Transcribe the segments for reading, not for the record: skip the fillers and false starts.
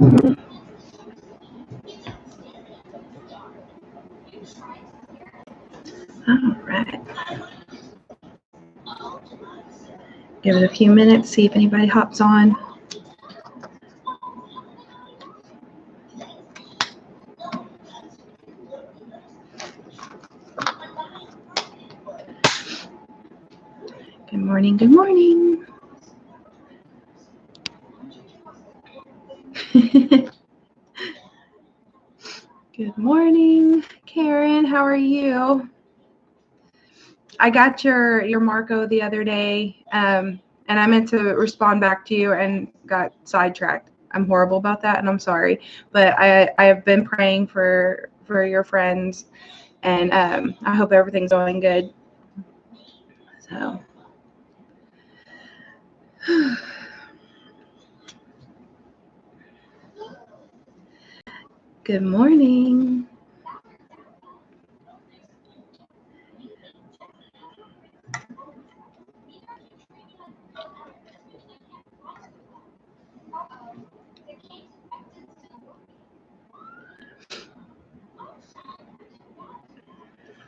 All right. Give it a few minutes, see if anybody hops on. Good morning, good morning. Good morning, Karen. How are you? I got your Marco the other day, and I meant to respond back to you and got sidetracked. I'm horrible about that, and I'm sorry. But I have been praying for your friends, and I hope everything's going good. So. Good morning.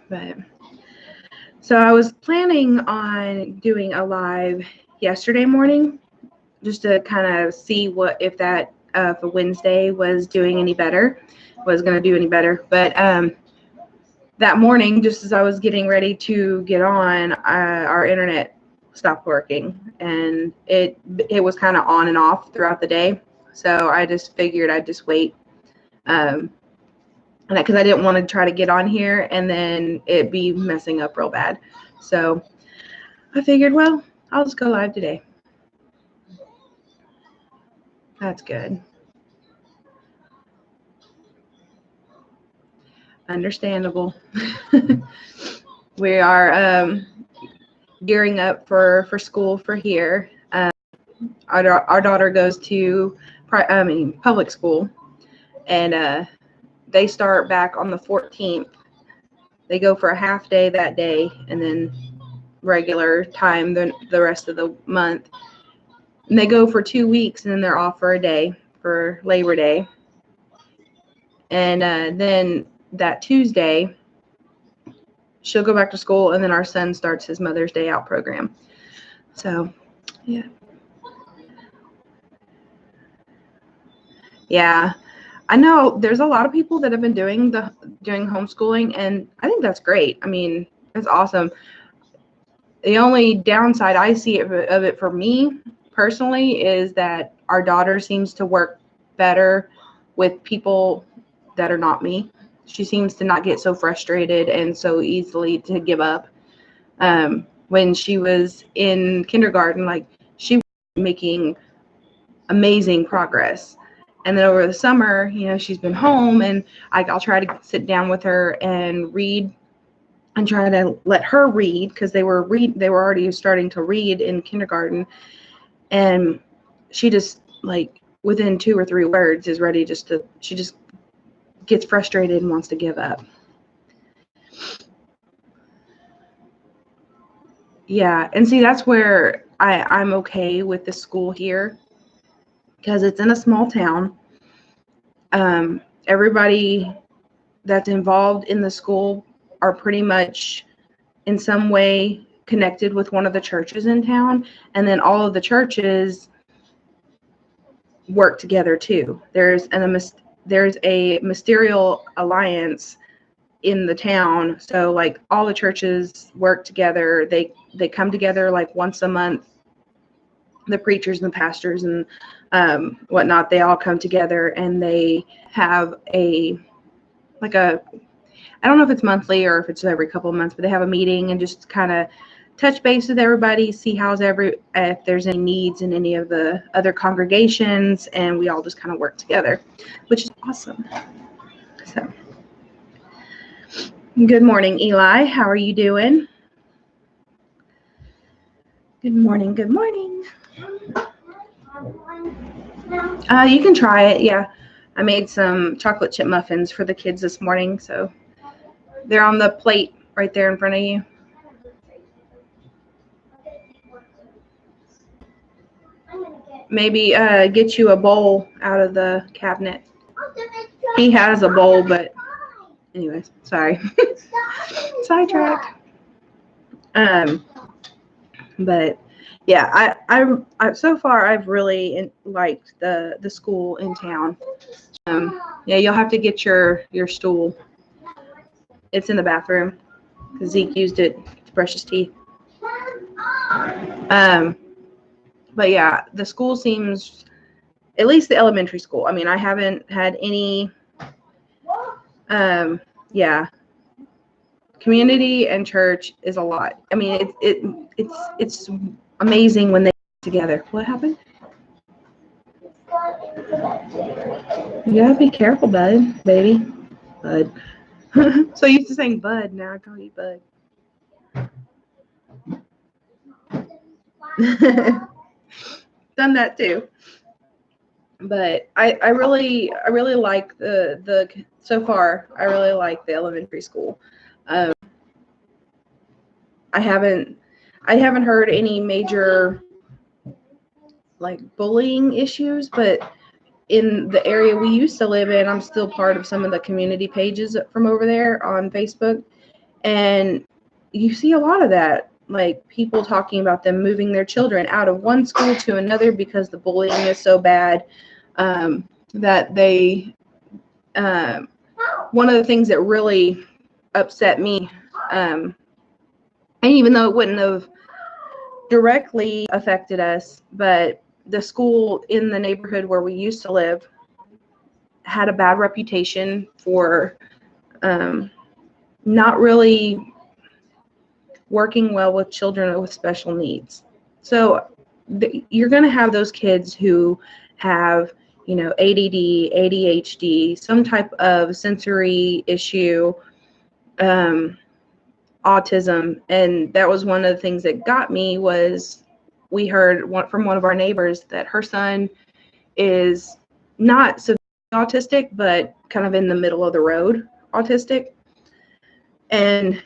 But so I was planning on doing a live yesterday morning, just to kind of see what if that for Wednesday was doing any better, was going to do any better. But that morning, just as I was getting ready to get on, our internet stopped working, and it was kind of on and off throughout the day. So I just figured I'd just wait. And because I didn't want to try to get on here and then it be messing up real bad. So I figured, well, I'll just go live today. That's good. Understandable. We are gearing up for school for here. Our daughter goes to public school, and they start back on the 14th. They go for a half day that day, and then regular time the rest of the month. And they go for 2 weeks, and then they're off for a day for Labor Day. And then that Tuesday, she'll go back to school, and then our son starts his Mother's Day out program. So, yeah. Yeah. I know there's a lot of people that have been doing homeschooling, and I think that's great. I mean, it's awesome. The only downside I see of it for me personally is that our daughter seems to work better with people that are not me. She seems to not get so frustrated and so easily to give up. When she was in kindergarten, like, she was making amazing progress. And then over the summer, she's been home, and I'll try to sit down with her and read and try to let her read, because they were already starting to read in kindergarten. And she just, like, within 2 or 3 words is ready she just gets frustrated and wants to give up. Yeah. And see, that's where I'm okay with the school here, because it's in a small town. Everybody that's involved in the school are pretty much in some way connected with one of the churches in town, and then all of the churches work together too. There's a ministerial alliance in the town, so like all the churches work together. They come together like once a month. The preachers and the pastors and whatnot, they all come together, and they have I don't know if it's monthly or if it's every couple of months, but they have a meeting and just kind of touch base with everybody, see if there's any needs in any of the other congregations, and we all just kind of work together, which is awesome. So, good morning, Eli. How are you doing? Good morning. Good morning. You can try it. Yeah, I made some chocolate chip muffins for the kids this morning, so they're on the plate right there in front of you. maybe get you a bowl out of the cabinet. He has a bowl, but anyways, sorry. Sidetracked. But yeah, I so far I've really liked the school in town. Yeah, you'll have to get your stool. It's in the bathroom because Zeke used it to brush his teeth. But yeah, the school seems, at least the elementary school. I mean, I haven't had any. Yeah, community and church is a lot. I mean, it's amazing when they get together. What happened? You gotta be careful, bud, baby, bud. So used to saying bud, now I call you bud. Done that too. But I really like the so far I really like the elementary school. I haven't heard any major like bullying issues, but in the area we used to live in, I'm still part of some of the community pages from over there on Facebook, and you see a lot of that, like people talking about them moving their children out of one school to another because the bullying is so bad. That they, one of the things that really upset me, and even though it wouldn't have directly affected us, but the school in the neighborhood where we used to live had a bad reputation for not really working well with children with special needs. So you're going to have those kids who have, ADD, ADHD, some type of sensory issue, autism. And that was one of the things that got me was we heard from one of our neighbors that her son is not severely autistic, but kind of in the middle of the road autistic. And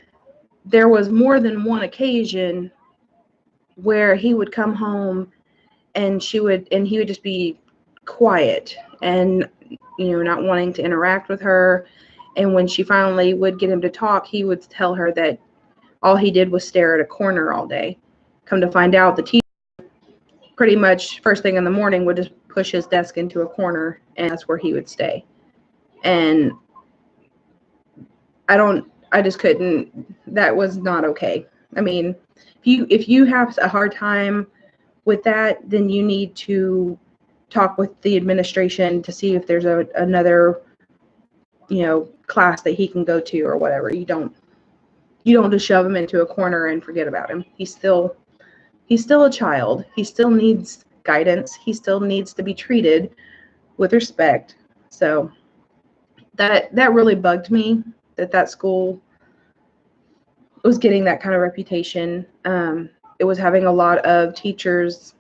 there was more than one occasion where he would come home and he would just be quiet and, not wanting to interact with her. And when she finally would get him to talk, he would tell her that all he did was stare at a corner all day. Come to find out, the teacher pretty much first thing in the morning would just push his desk into a corner, and that's where he would stay. And I just couldn't, that was not okay. I mean, if you have a hard time with that, then you need to talk with the administration to see if there's another, class that he can go to or whatever. You don't just shove him into a corner and forget about him. He's still a child. He still needs guidance. He still needs to be treated with respect. So that really bugged me that school was getting that kind of reputation. It was having a lot of teachers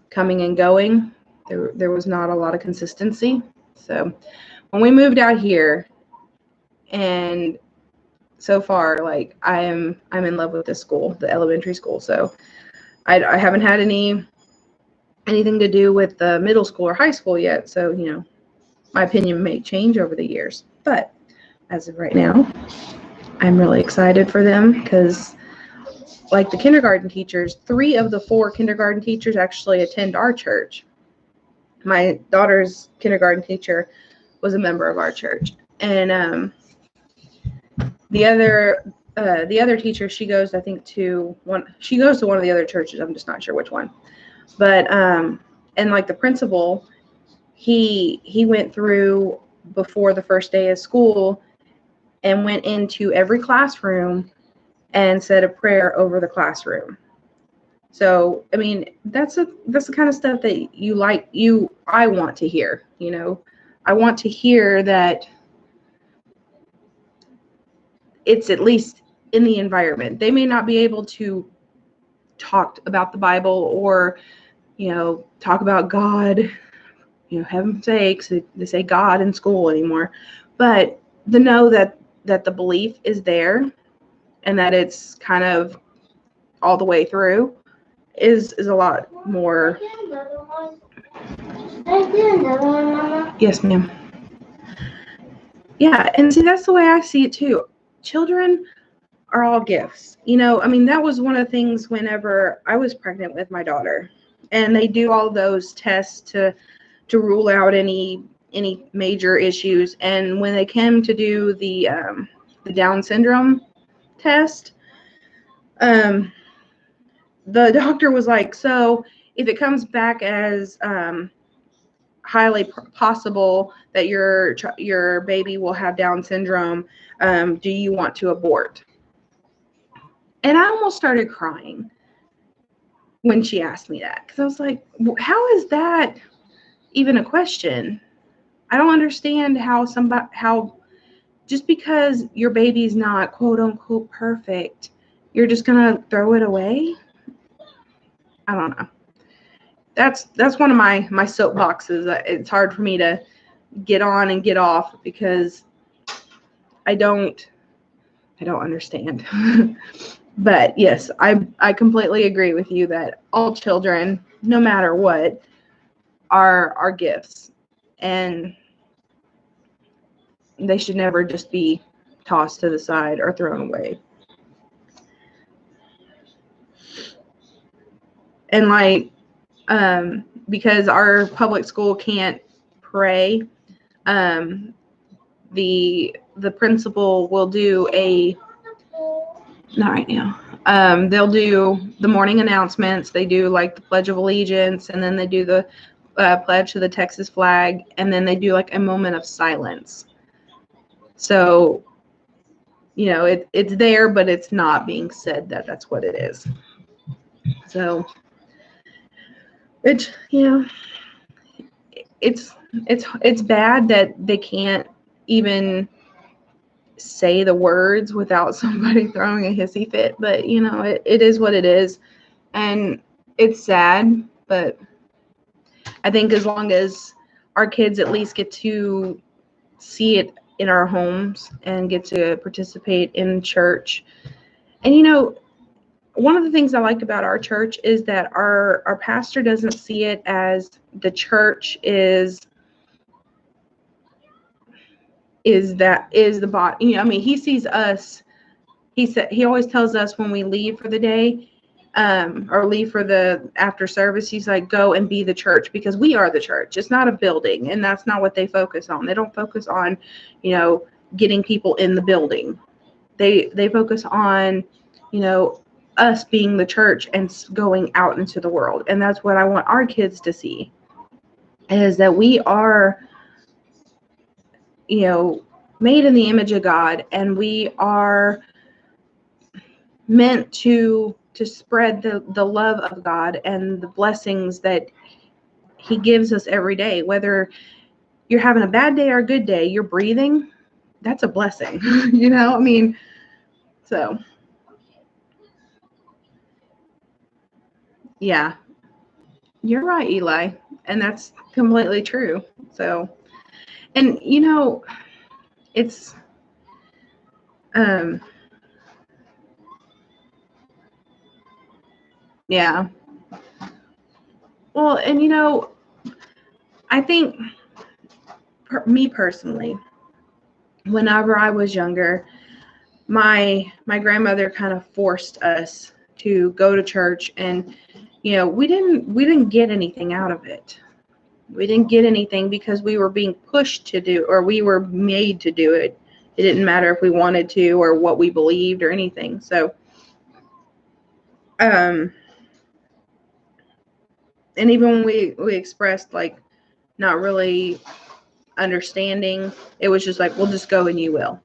coming and going. There was not a lot of consistency. So when we moved out here, and so far, like I'm in love with this school, the elementary school. So I haven't had anything to do with the middle school or high school yet. So, my opinion may change over the years. But as of right now, I'm really excited for them because, like the kindergarten teachers, 3 of the 4 kindergarten teachers actually attend our church. My daughter's kindergarten teacher was a member of our church, and the other teacher, she goes, I think, to one. She goes to one of the other churches. I'm just not sure which one. But and like the principal, he went through before the first day of school and went into every classroom and said a prayer over the classroom. So, I mean, that's the kind of stuff that I want to hear, I want to hear that it's at least in the environment. They may not be able to talk about the Bible or, talk about God, heaven's sakes, they say God in school anymore, but to know that the belief is there and that it's kind of all the way through is a lot more. Yes, ma'am. Yeah, and see, that's the way I see it too. Children are all gifts. You know, I mean, that was one of the things whenever I was pregnant with my daughter, and they do all those tests to rule out any major issues. And when they came to do the Down syndrome test, the doctor was like, so if it comes back as highly possible that your baby will have Down syndrome, do you want to abort? And I almost started crying when she asked me that, because I was like, how is that even a question? I don't understand how just because your baby's not quote unquote perfect, you're just gonna throw it away. I don't know. That's one of my soapboxes. It's hard for me to get on and get off because I don't understand. But yes, I completely agree with you that all children, no matter what, are gifts, and they should never just be tossed to the side or thrown away. And like, because our public school can't pray, the principal will do not right now. They'll do the morning announcements. They do like the Pledge of Allegiance, and then they do the pledge to the Texas flag, and then they do like a moment of silence. So, you know, it's there, but it's not being said that's what it is. So, it's bad that they can't even say the words without somebody throwing a hissy fit, but you know, it is what it is, and it's sad, but I think as long as our kids at least get to see it in our homes and get to participate in church. And you know, one of the things I like about our church is that our pastor doesn't see it as the church is the body. You know, I mean, he sees us. He always tells us when we leave for the day, or leave for the after service, he's like, go and be the church, because we are the church. It's not a building, and that's not what they focus on. They don't focus on, you know, getting people in the building. They focus on, you know, us being the church and going out into the world. And that's what I want our kids to see, is that we are, you know, made in the image of God, and we are meant to spread the love of God and the blessings that he gives us every day. Whether you're having a bad day or a good day, you're breathing, that's a blessing. You know, I mean, so yeah, you're right, Eli, and that's completely true. So, and you know, it's yeah. Well, and you know, I think me personally, whenever I was younger, my grandmother kind of forced us to go to church, and you know, we didn't get anything out of it. We didn't get anything because we were being pushed to do, or we were made to do it. It didn't matter if we wanted to or what we believed or anything. So, and even when we expressed like not really understanding, it was just like, we'll just go and you will.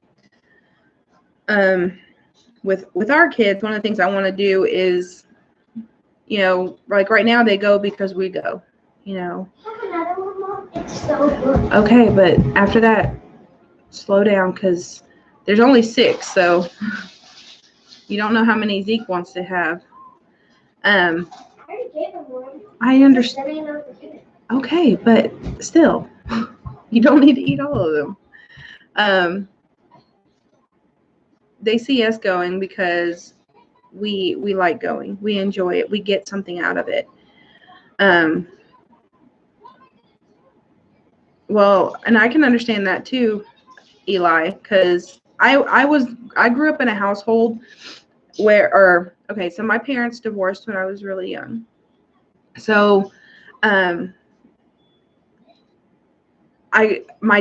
With our kids, one of the things I want to do is, you know, like right now they go because we go, you know. It's so good. Okay, but after that, slow down, because there's only 6, so you don't know how many Zeke wants to have. I I understand. Okay, but still, you don't need to eat all of them. They see us going because we like going. We enjoy it. We get something out of it. Well, and I can understand that too, Eli, because I grew up in a household where, so my parents divorced when I was really young. So, my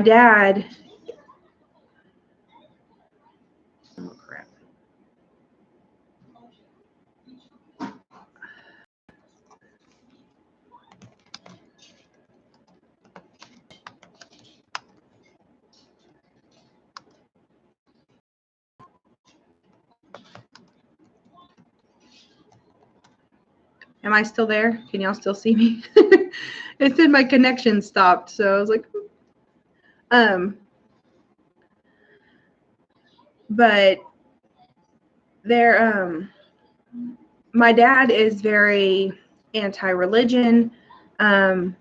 dad, oh crap. Am I still there? Can y'all still see me? It said my connection stopped, so I was like, but there, my dad is very anti-religion. Hey,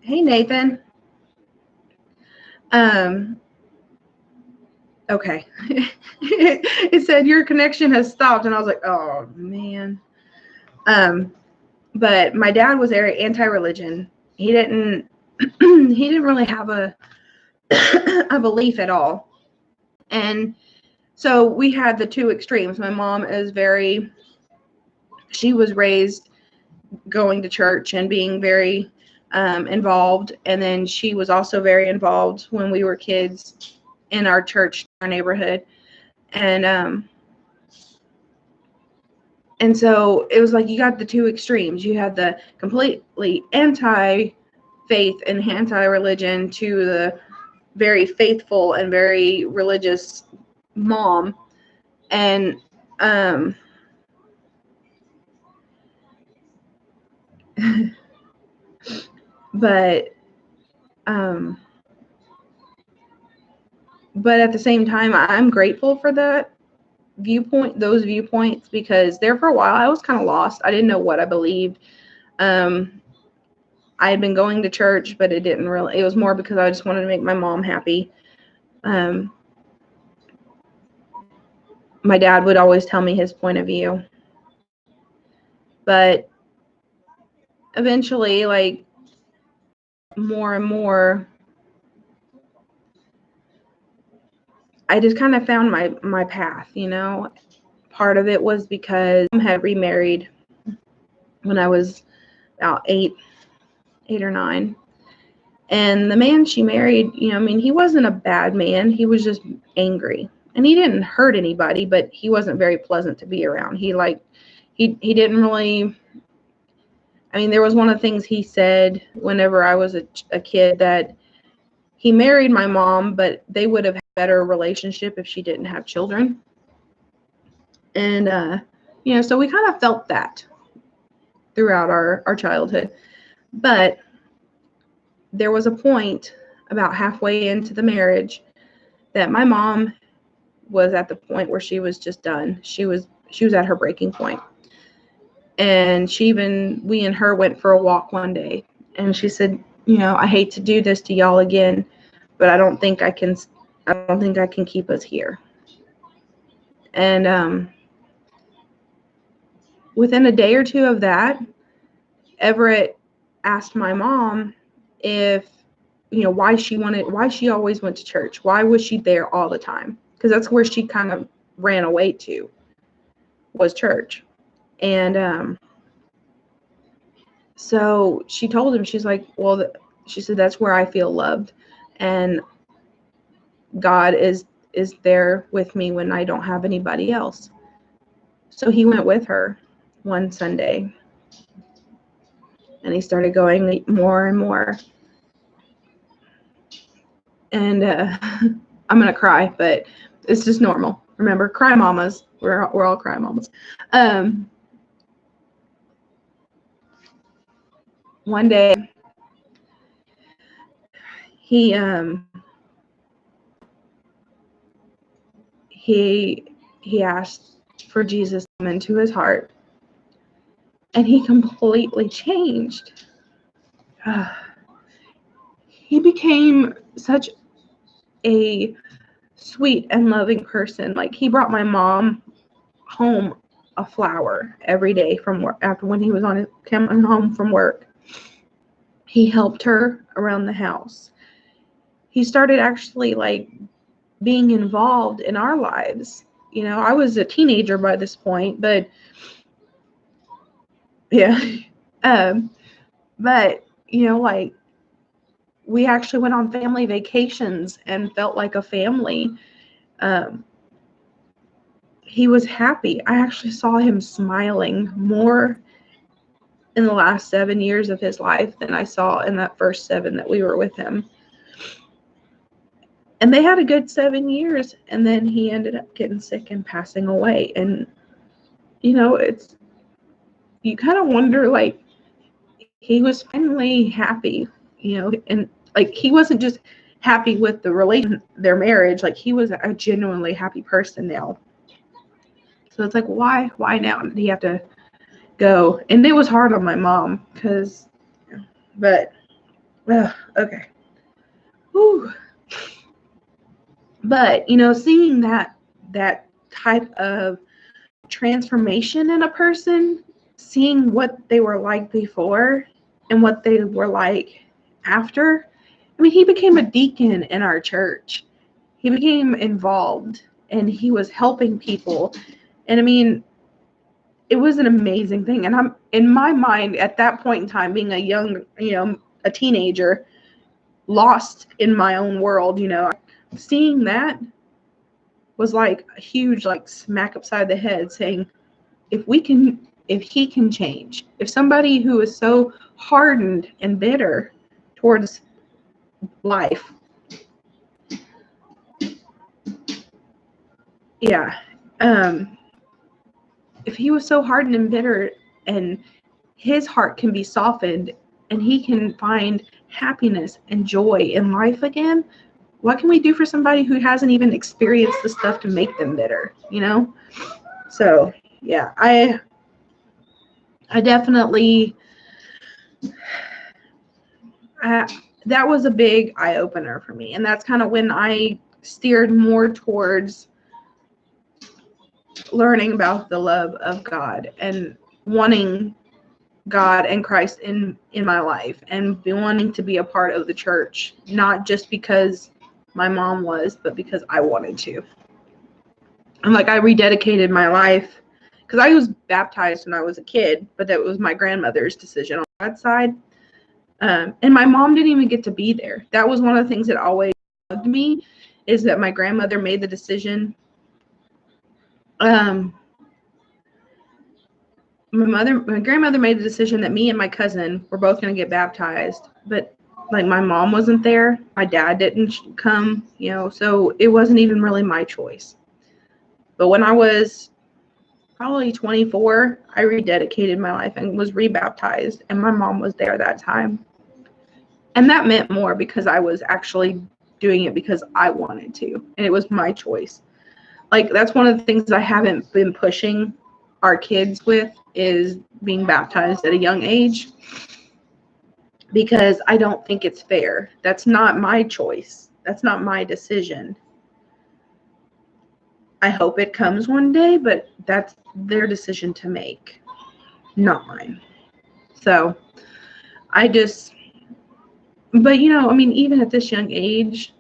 Nathan. Okay. It said your connection has stopped, and I was like, oh man. But my dad was very anti-religion. He didn't really have a belief at all. And so we had the two extremes. My mom is she was raised going to church and being very involved. And then she was also very involved when we were kids in our church, our neighborhood. And so it was like you got the two extremes. You had the completely anti-faith and anti-religion to the very faithful and very religious mom. And but at the same time, I'm grateful for those viewpoints, because there for a while I was kind of lost. I didn't know what I believed. I had been going to church, but it was more because I just wanted to make my mom happy. My dad would always tell me his point of view. But eventually, like, more and more, I just kind of found my path, you know. Part of it was because I had remarried when I was about 8 or 9. And the man she married, I mean, he wasn't a bad man. He was just angry. And he didn't hurt anybody, but he wasn't very pleasant to be around. He didn't really, I mean, there was one of the things he said whenever I was a kid, that he married my mom, but they would have had a better relationship if she didn't have children. And, so we kind of felt that throughout our childhood. But there was a point about halfway into the marriage that my mom was at the point where she was just done. She was at her breaking point. And we and her went for a walk one day, and she said, I hate to do this to y'all again, but I don't think I can keep us here. And within a day or two of that, Everett asked my mom if, why she always went to church. Why was she there all the time? Because that's where she kind of ran away to, was church. And so she told him, she's like, well, she said, that's where I feel loved. And God is there with me when I don't have anybody else. So he went with her one Sunday. And he started going more and more. And I'm going to cry, but it's just normal. Remember, cry mamas. We're all cry mamas. One day, he asked for Jesus to come into his heart, and he completely changed. He became such a sweet and loving person. Like, he brought my mom home a flower every day from work. After when he was coming home from work, he helped her around the house. He started actually like being involved in our lives. You know, I was a teenager by this point, but yeah. But you know, like, we actually went on family vacations and felt like a family. Um, he was happy. I actually saw him smiling more in the last 7 years of his life than I saw in that first 7 that we were with him. And they had a good 7 years, and then he ended up getting sick and passing away. And, you know, you kind of wonder, like, he was finally happy, you know, and like, he wasn't just happy with their marriage, like, he was a genuinely happy person now. So it's like, why now did he have to go? And it was hard on my mom, but okay. Whew. But, you know, seeing that type of transformation in a person, seeing what they were like before and what they were like after. I mean, he became a deacon in our church. He became involved, and he was helping people. And I mean, it was an amazing thing. And I'm, in my mind, at that point in time, being a young, you know, a teenager, lost in my own world, you know, seeing that was like a huge, like, smack upside the head, saying, if he can change, if somebody who is so hardened and bitter towards life, if he was so hardened and bitter, and his heart can be softened, and he can find happiness and joy in life again, what can we do for somebody who hasn't even experienced the stuff to make them bitter, you know? So yeah, I definitely, that was a big eye opener for me. And that's kind of when I steered more towards learning about the love of God and wanting God and Christ in my life, and wanting to be a part of the church, not just because my mom was, but because I wanted to. And like, I rededicated my life, because I was baptized when I was a kid, but that was my grandmother's decision on that side. And my mom didn't even get to be there. That was one of the things that always bugged me, is that my grandmother made the decision. My grandmother made the decision that me and my cousin were both going to get baptized, but like, my mom wasn't there. My dad didn't come, you know, so it wasn't even really my choice. But when I was probably 24, I rededicated my life and was rebaptized, and my mom was there that time. And that meant more, because I was actually doing it because I wanted to, and it was my choice. Like, that's one of the things I haven't been pushing our kids with, is being baptized at a young age, because I don't think it's fair. That's not my choice. That's not my decision. I hope it comes one day, but that's their decision to make, not mine. So but you know, I mean, even at this young age,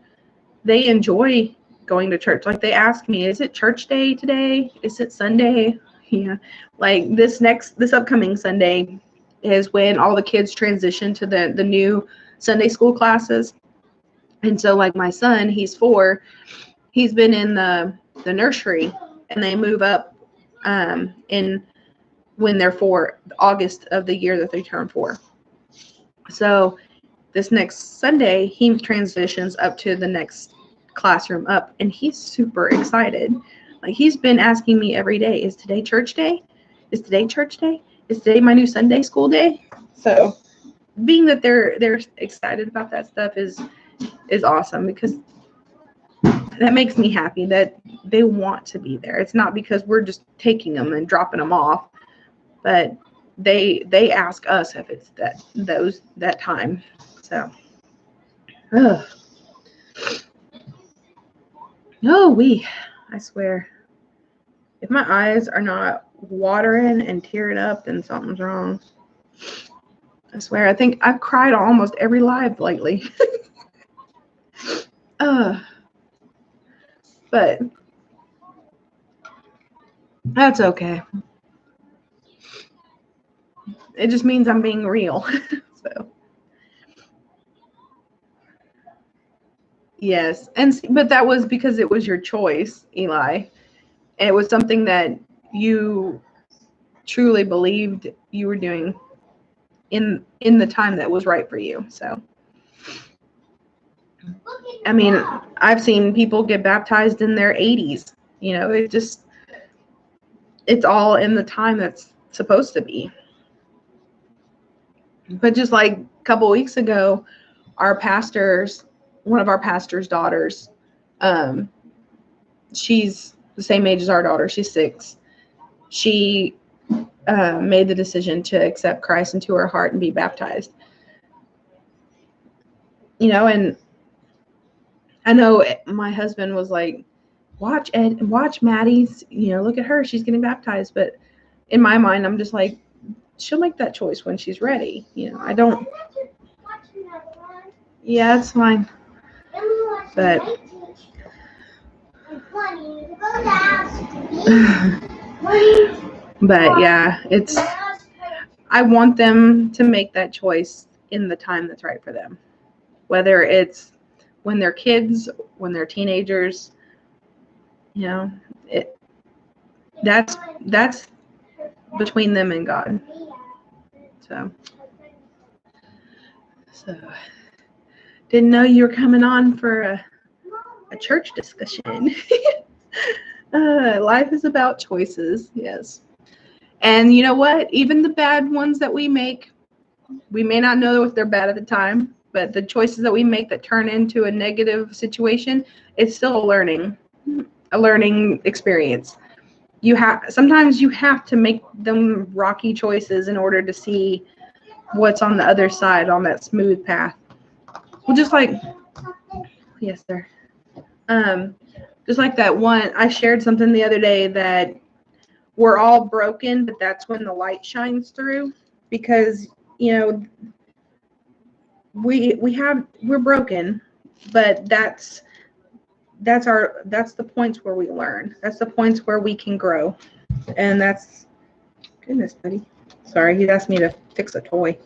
they enjoy going to church. Like, they ask me, is it church day today? Is it Sunday? Yeah. Like, this upcoming Sunday is when all the kids transition to the new Sunday school classes. And so, like, my son, he's 4, he's been in the nursery, and they move up when they're 4, August of the year that they turn 4. So this next Sunday, he transitions up to the next classroom up, and he's super excited. Like, he's been asking me every day, is today church day? Is today church day? Is today my new Sunday school day? So being that they're excited about that stuff is awesome, because that makes me happy that they want to be there. It's not because we're just taking them and dropping them off, but they ask us if it's that time. So, I swear. If my eyes are not watering and tearing up, then something's wrong. I swear, I think I've cried almost every live lately. But that's okay. It just means I'm being real. So yes, but that was because it was your choice, Eli. And it was something that you truly believed you were doing in the time that was right for you. So I mean, I've seen people get baptized in their 80s. You know, it's all in the time that's supposed to be. But just like a couple weeks ago, one of our pastor's daughters, she's the same age as our daughter. She's 6. She made the decision to accept Christ into her heart and be baptized. You know, and I know my husband was like, watch Maddie's, look at her, she's getting baptized. But in my mind, I'm just like, she'll make that choice when she's ready. I don't. Yeah, it's fine. But but yeah, I want them to make that choice in the time that's right for them. Whether it's when they're kids, when they're teenagers, that's between them and God. So didn't know you were coming on for a church discussion. Life is about choices, yes. And you know what? Even the bad ones that we make, we may not know if they're bad at the time, but the choices that we make that turn into a negative situation, it's still a learning experience. Sometimes you have to make them rocky choices in order to see what's on the other side on that smooth path. Well, just like, yes, sir. Just like that one, I shared something the other day that we're all broken, but that's when the light shines through, because we're broken, but that's the points where we learn. That's the points where we can grow. And that's, goodness, buddy. Sorry, he asked me to fix a toy.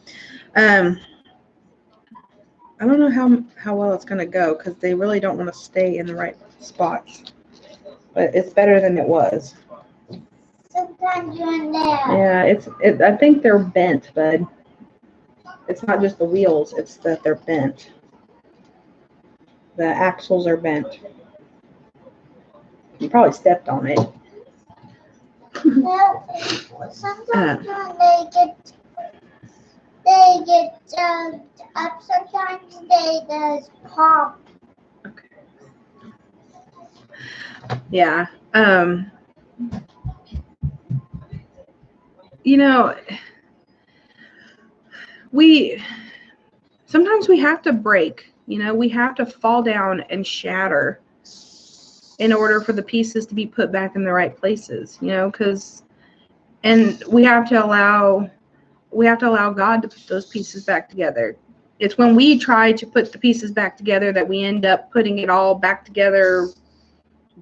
I don't know how well it's going to go, because they really don't want to stay in the right spots. But it's better than it was. Sometimes you're in there. Yeah, I think they're bent, bud. It's not just the wheels, it's that they're bent. The axles are bent. You probably stepped on it. Well, sometimes when they get up, sometimes they just pop. Okay. Yeah. Sometimes we have to break, we have to fall down and shatter in order for the pieces to be put back in the right places, and we have to allow God to put those pieces back together. It's when we try to put the pieces back together that we end up putting it all back together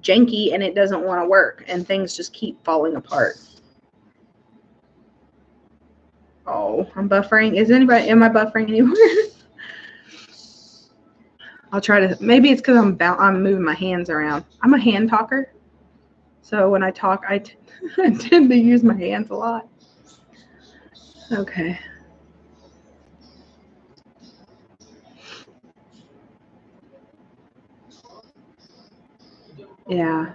janky, and it doesn't want to work, and things just keep falling apart. Oh, I'm buffering. Am I buffering anymore? I'll try to, maybe it's because I'm moving my hands around. I'm a hand talker. So when I talk, I tend to use my hands a lot. Okay. Yeah.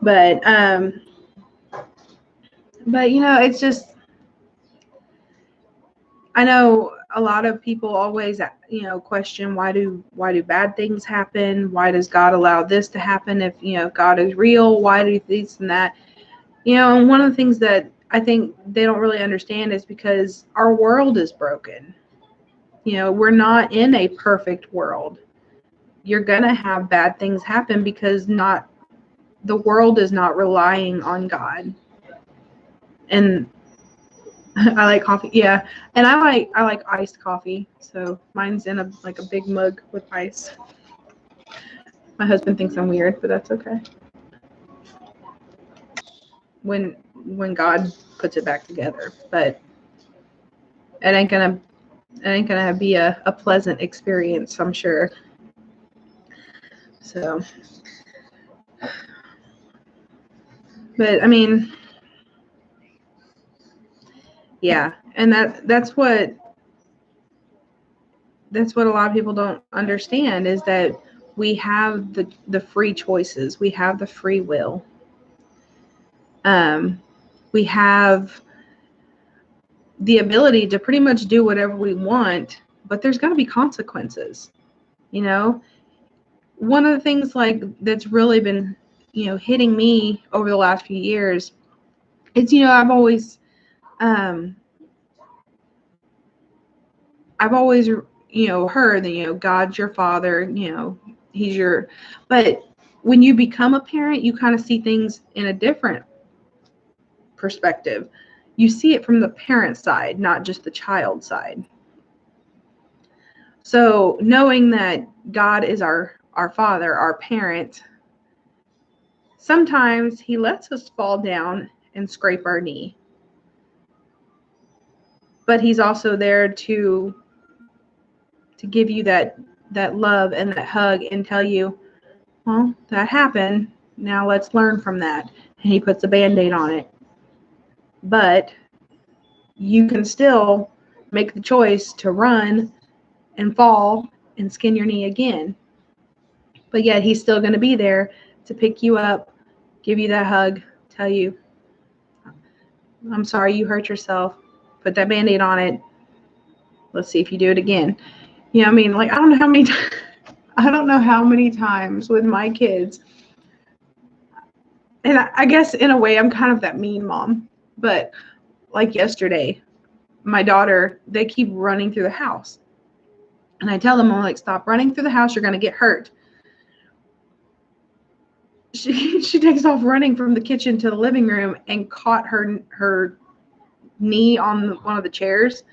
But it's just, I know a lot of people always, question why do bad things happen? Why does God allow this to happen? If, God is real, why do this and that? And one of the things that I think they don't really understand is because our world is broken. You know, we're not in a perfect world. You're going to have bad things happen because the world is not relying on God. And I like coffee. Yeah. And I like iced coffee. So mine's in a big mug with ice. My husband thinks I'm weird, but that's okay. When God puts it back together. But it ain't gonna be a pleasant experience, I'm sure. So, but I mean, yeah, and that's what a lot of people don't understand, is that we have the free choices, we have the free will, we have the ability to pretty much do whatever we want, but there's got to be consequences. You know, one of the things like that's really been, you know, hitting me over the last few years, it's, you know, I've always you know, heard that, you know, God's your father, you know, he's your, but when you become a parent, you kind of see things in a different perspective. You see it from the parent side, not just the child side. So knowing that God is our father, our parent, sometimes he lets us fall down and scrape our knee. But he's also there to give you that love and that hug and tell you, well, that happened. Now let's learn from that. And he puts a Band-Aid on it. But you can still make the choice to run and fall and skin your knee again. But yet he's still going to be there to pick you up, give you that hug, tell you, I'm sorry you hurt yourself. Put that Band-Aid on it. Let's see if you do it again. You know, I mean, like, I don't know how many times with my kids, and I guess in a way I'm kind of that mean mom, but like yesterday, my daughter, they keep running through the house. And I tell them, I'm like, stop running through the house, you're going to get hurt. She takes off running from the kitchen to the living room and caught her knee on one of the chairs.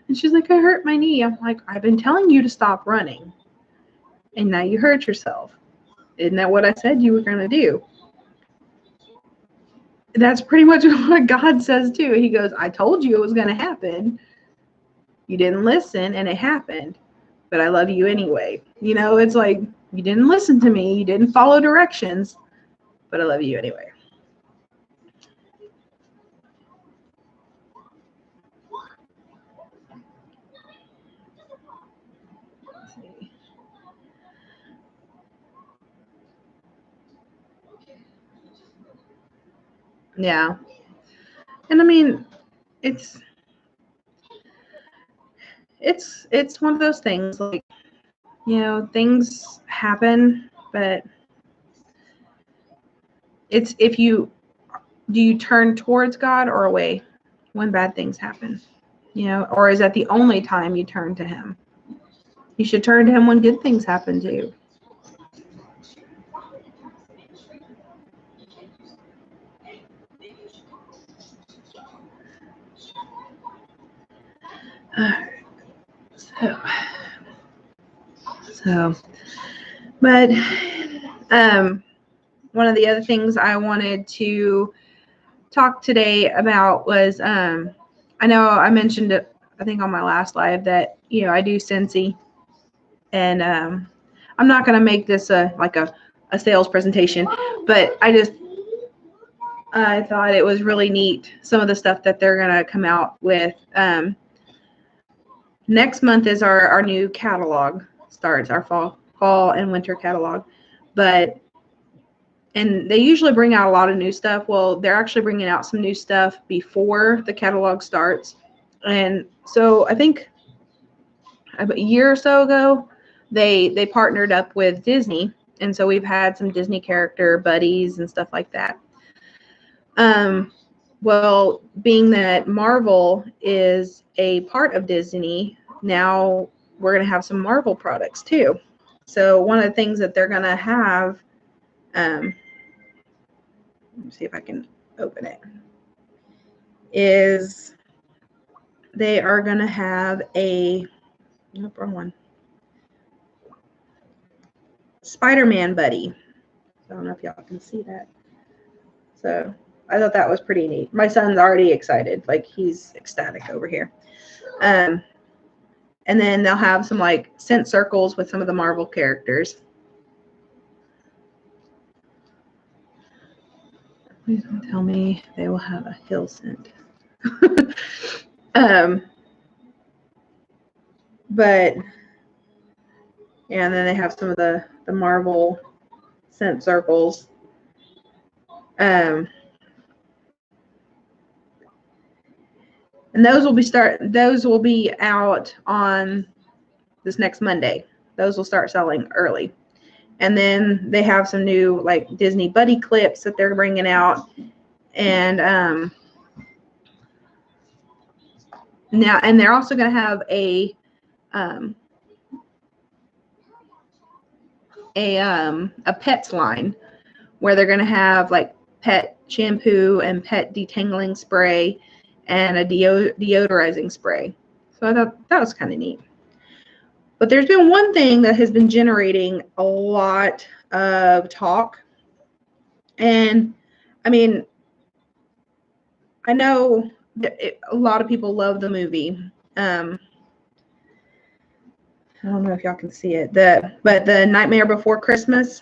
And she's like, I hurt my knee. I'm like, I've been telling you to stop running. And now you hurt yourself. Isn't that what I said you were going to do? That's pretty much what God says too. He goes, I told you it was going to happen. You didn't listen and it happened. But I love you anyway. You know, it's like, you didn't listen to me. You didn't follow directions. But I love you anyway. Yeah. And I mean, it's one of those things, like, you know, things happen, but it's do you turn towards God or away when bad things happen? You know, or is that the only time you turn to him? You should turn to him when good things happen to you. So, but one of the other things I wanted to talk today about was, I know I mentioned it, I think on my last live, that, you know, I do Scentsy, and I'm not going to make this a sales presentation, but I thought it was really neat, some of the stuff that they're going to come out with. Next month is our new catalog starts, our fall and winter catalog. And they usually bring out a lot of new stuff. Well, they're actually bringing out some new stuff before the catalog starts. And so I think a year or so ago, they partnered up with Disney. And so we've had some Disney character buddies and stuff like that. Well, being that Marvel is a part of Disney, now we're going to have some Marvel products too. So one of the things that they're going to have, let me see if I can open it, is they are going to have a, nope, wrong one, Spider-Man buddy. I don't know if y'all can see that. So I thought that was pretty neat. My son's already excited. Like, he's ecstatic over here. And then they'll have some like scent circles with some of the Marvel characters. Please don't tell me they will have a hill scent. But yeah, and then they have some of the Marvel scent circles. And those will be out on this next Monday. Those will start selling early. And then they have some new like Disney buddy clips that they're bringing out. And now, and they're also going to have a pets line where they're going to have like pet shampoo and pet detangling spray and a deodorizing spray. So I thought that was kind of neat. But there's been one thing that has been generating a lot of talk. And I mean, I know that a lot of people love the movie. I don't know if y'all can see it. But the Nightmare Before Christmas.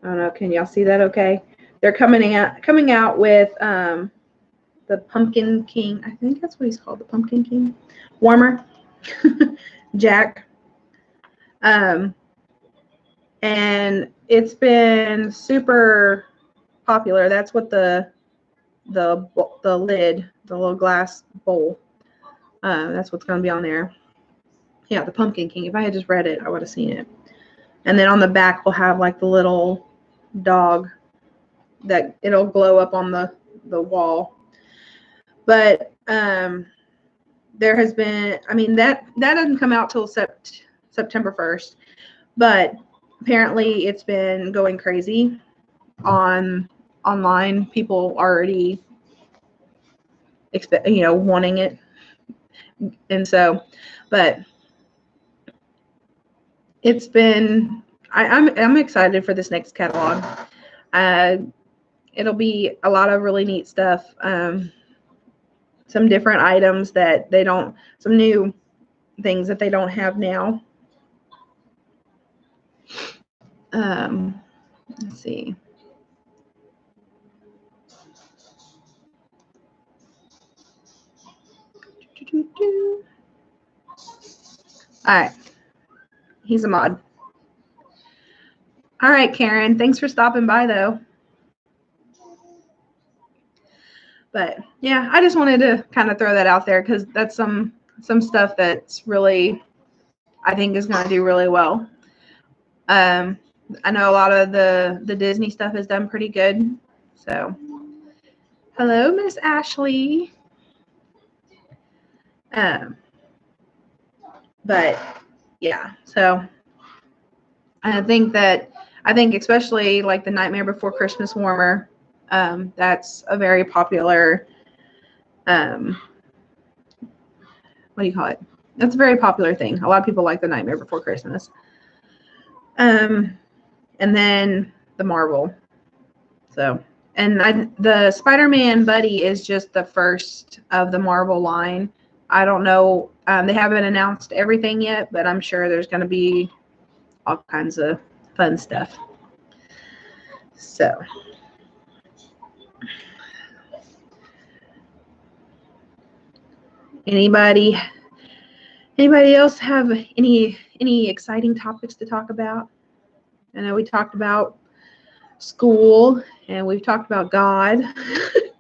I don't know. Can y'all see that? Okay. They're coming out with the Pumpkin King. I think that's what he's called, the Pumpkin King warmer, Jack. And it's been super popular. That's what the lid, the little glass bowl. That's what's going to be on there. Yeah, the Pumpkin King. If I had just read it, I would have seen it. And then on the back, we'll have like the little dog that it'll glow up on the wall. But there has been, I mean, that doesn't come out till September 1st, but apparently it's been going crazy online. People already wanting it. And so, but it's been, I'm excited for this next catalog. It'll be a lot of really neat stuff. Some different items that some new things that they don't have now. Let's see. All right. He's a mod. All right, Karen. Thanks for stopping by, though. But yeah, I just wanted to kind of throw that out there because that's some stuff that's really, I think, is going to do really well. I know a lot of the Disney stuff has done pretty good. So, hello, Miss Ashley. But yeah, so I think especially like the Nightmare Before Christmas warmer, that's a very popular, what do you call it? That's a very popular thing. A lot of people like the Nightmare Before Christmas. And then the Marvel. So, and the Spider-Man buddy is just the first of the Marvel line. I don't know. They haven't announced everything yet, but I'm sure there's going to be all kinds of fun stuff. So, anybody else have any exciting topics to talk about? I know we talked about school and we've talked about God.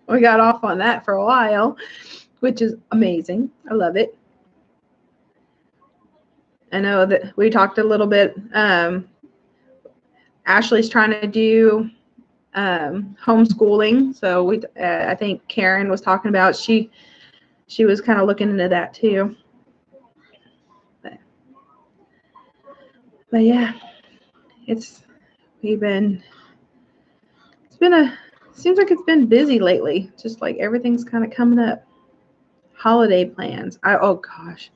We got off on that for a while, which is amazing. I love it. I know that we talked a little bit. Ashley's trying to do homeschooling, so I think Karen was talking about she was kind of looking into that too. But yeah, seems like it's been busy lately. Just like everything's kind of coming up. Holiday plans. Oh gosh,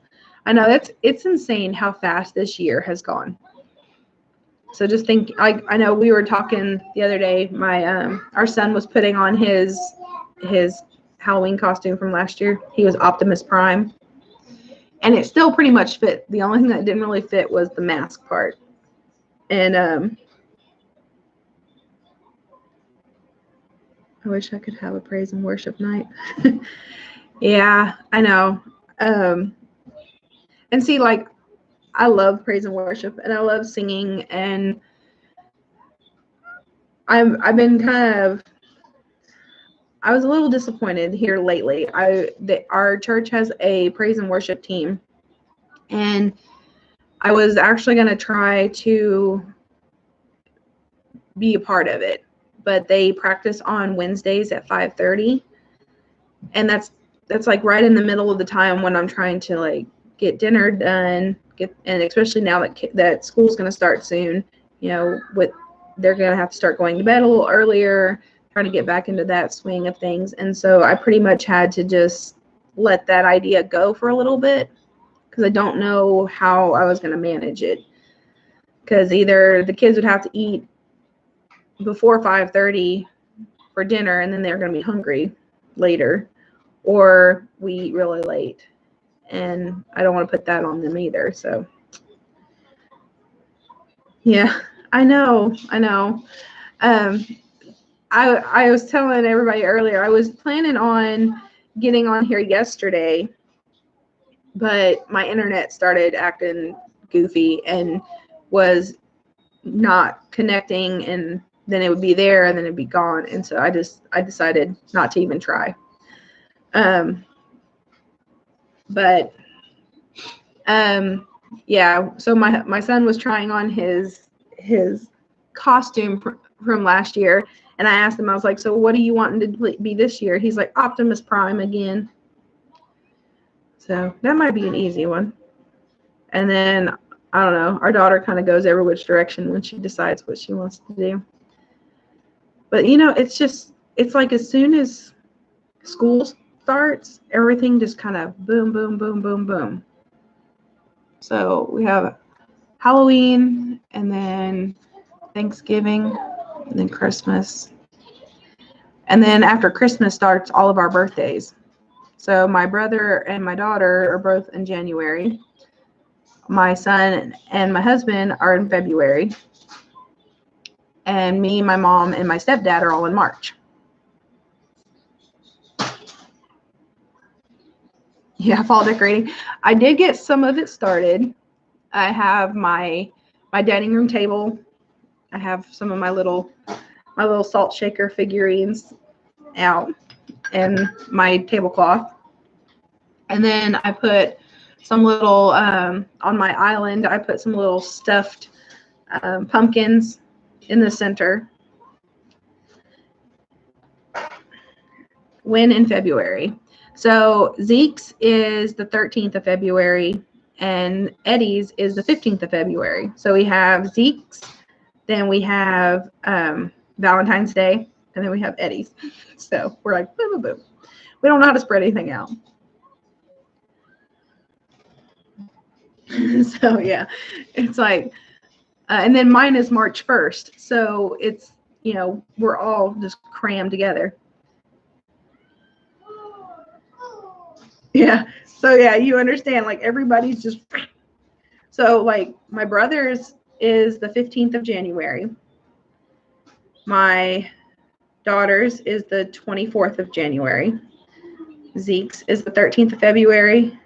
I know it's insane how fast this year has gone. So just think, I know we were talking the other day. Our son was putting on his Halloween costume from last year. He was Optimus Prime, and it still pretty much fit. The only thing that didn't really fit was the mask part. And I wish I could have a praise and worship night. Yeah, I know. And see, like, I love praise and worship, and I love singing, and I've been I was a little disappointed here lately. Our church has a praise and worship team, and I was actually going to try to be a part of it, but they practice on Wednesdays at 5:30, and that's like right in the middle of the time when I'm trying to like get dinner done, and especially now that school's going to start soon, they're going to have to start going to bed a little earlier, trying to get back into that swing of things. And so I pretty much had to just let that idea go for a little bit, because I don't know how I was going to manage it, because either the kids would have to eat before 5:30 for dinner, and then they're going to be hungry later, or we eat really late, and I don't want to put that on them either. So yeah, I know. I was telling everybody earlier, I was planning on getting on here yesterday, but my internet started acting goofy and was not connecting, and then it would be there and then it'd be gone. And so I decided not to even try. Yeah, so my son was trying on his costume from last year, and I asked him, I was like, so what do you want to be this year? He's like, Optimus Prime again. So that might be an easy one. And then, I don't know, our daughter kind of goes every which direction when she decides what she wants to do. But, it's like as soon as school starts, everything just kind of boom, boom, boom, boom, boom. So we have Halloween, and then Thanksgiving, and then Christmas. And then after Christmas starts all of our birthdays. So my brother and my daughter are both in January. My son and my husband are in February. And me, my mom, and my stepdad are all in March. Yeah, fall decorating. I did get some of it started. I have my dining room table. I have some of my little salt shaker figurines out, and my tablecloth. And then I put some little, on my island, I put some little stuffed pumpkins in the center. When in February. So Zeke's is the 13th of February, and Eddie's is the 15th of February. So we have Zeke's, then we have Valentine's Day, and then we have Eddie's. So we're like, boom, boom, boom. We don't know how to spread anything out. So yeah, it's like, and then mine is March 1st. So it's, we're all just crammed together. Yeah. So yeah, you understand, like everybody's just, so like my brother's is the 15th of January. My daughter's is the 24th of January. Zeke's is the 13th of February.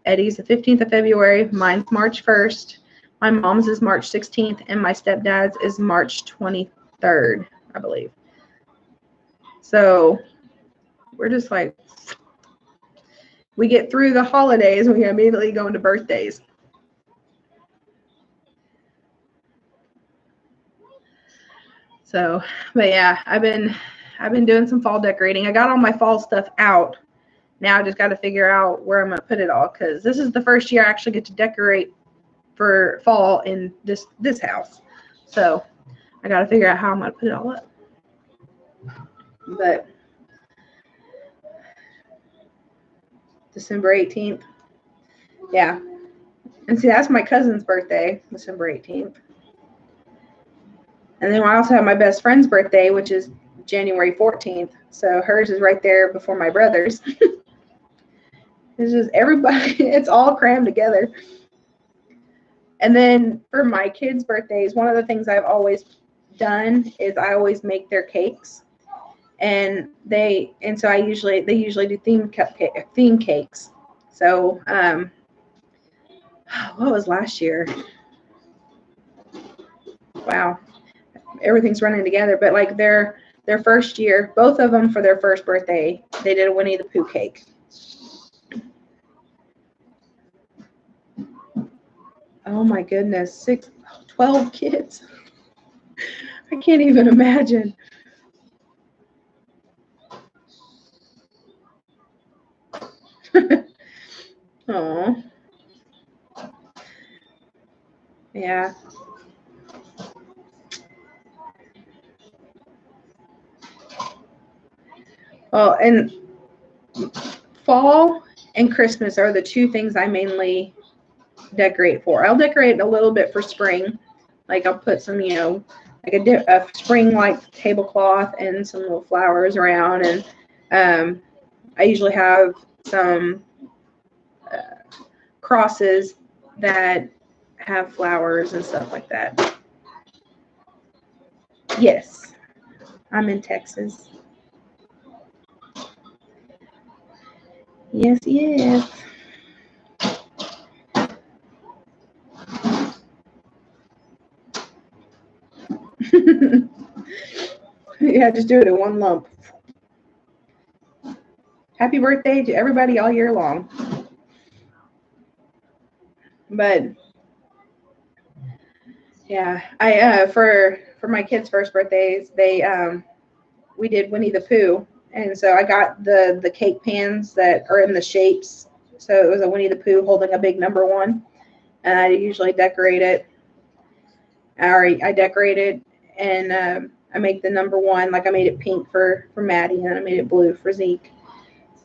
Eddie's the 15th of February. Mine's March 1st. My mom's is March 16th, and my stepdad's is March 23rd, I believe. So we're just like, we get through the holidays and we immediately go into birthdays. So, but yeah, I've been doing some fall decorating. I got all my fall stuff out. Now I just got to figure out where I'm going to put it all, because this is the first year I actually get to decorate for fall in this house. So I got to figure out how I'm going to put it all up. But December 18th. Yeah. And see, that's my cousin's birthday, December 18th. And then I also have my best friend's birthday, which is January 14th. So hers is right there before my brother's. It's just everybody, it's all crammed together. And then for my kids' birthdays, one of the things I've always done is I always make their cakes. And they usually do theme cakes. So what was last year? Wow, everything's running together. But like their first year, both of them for their first birthday, they did a Winnie the Pooh cake. Oh my goodness, 12 kids. I can't even imagine. Oh, yeah. Well, and fall and Christmas are the two things I mainly decorate for. I'll decorate a little bit for spring. Like I'll put some, like a spring like tablecloth and some little flowers around. And I usually have some crosses that have flowers and stuff like that. Yes, I'm in Texas. Yes, yes. Yeah, just do it in one lump. Happy birthday to everybody all year long. But yeah, I for my kids' first birthdays, we did Winnie the Pooh, and so I got the cake pans that are in the shapes. So it was a Winnie the Pooh holding a big number one, and I usually decorate it. I decorate it, and I make the number one, like I made it pink for Maddie, and I made it blue for Zeke.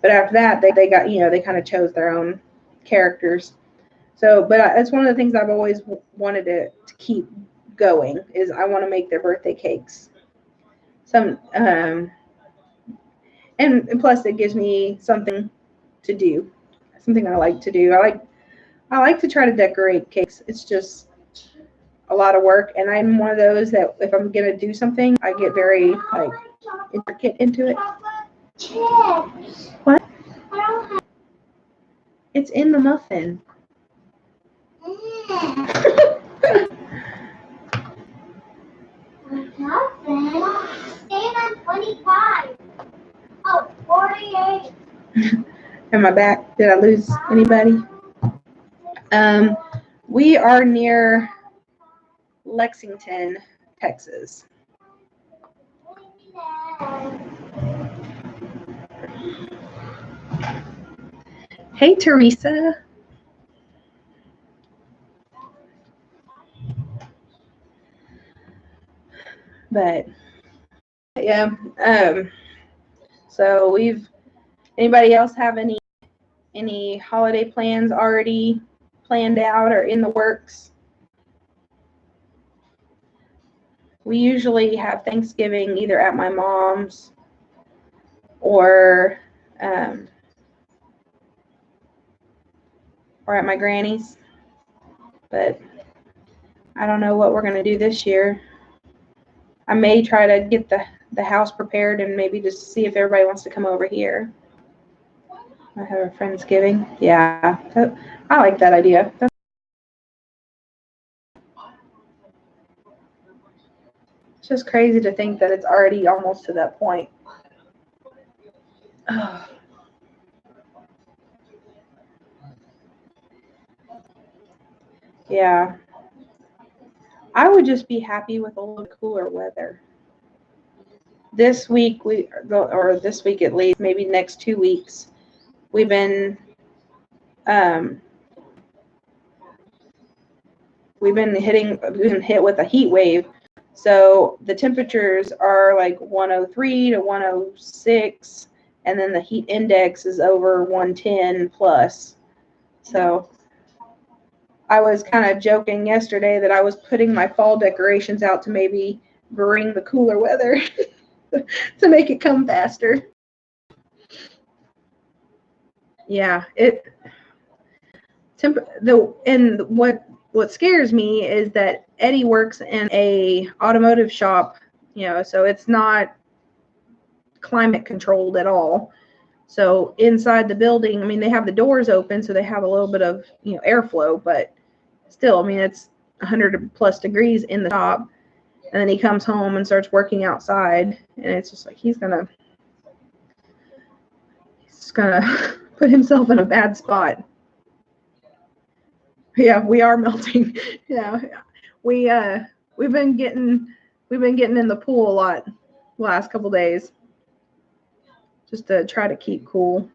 But after that, they got, they kind of chose their own characters. So, but it's one of the things I've always wanted to keep going is I want to make their birthday cakes. And plus it gives me something to do, something I like to do. I like to try to decorate cakes. It's just a lot of work, and I'm one of those that if I'm gonna do something, I get very like intricate into it. What? It's in the muffin. Muffin? Staying on 25. Oh, 48. Am I back? Did I lose anybody? We are near Lexington, Texas. Hey, Teresa. But yeah, so anybody else have any holiday plans already planned out or in the works? We usually have Thanksgiving either at my mom's or at my granny's, but I don't know what we're going to do this year. I may try to get the house prepared and maybe just see if everybody wants to come over here. I have a Friendsgiving. Yeah, I like that idea. It's just crazy to think that it's already almost to that point. Oh. Yeah. I would just be happy with a little cooler weather. This week or this week at least, maybe next 2 weeks, we've been we've been hit with a heat wave. So the temperatures are like 103 to 106, and then the heat index is over 110 plus. So I was kind of joking yesterday that I was putting my fall decorations out to maybe bring the cooler weather to make it come faster. Yeah, what scares me is that Eddie works in a automotive shop, so it's not climate controlled at all. So inside the building, I mean, they have the doors open, so they have a little bit of, airflow, but still, I mean, it's 100 plus degrees in the shop. And then he comes home and starts working outside, and it's just like he's gonna put himself in a bad spot. Yeah, we are melting. Yeah, we've been getting in the pool a lot the last couple days, just to try to keep cool.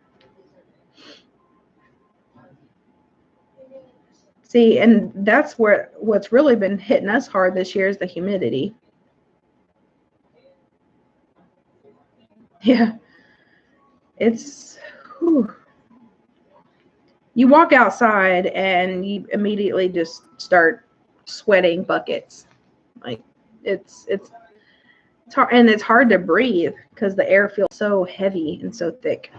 See, and that's what's really been hitting us hard this year is the humidity. Yeah, it's, whew. You walk outside and you immediately just start sweating buckets. Like it's hard, and it's hard to breathe because the air feels so heavy and so thick.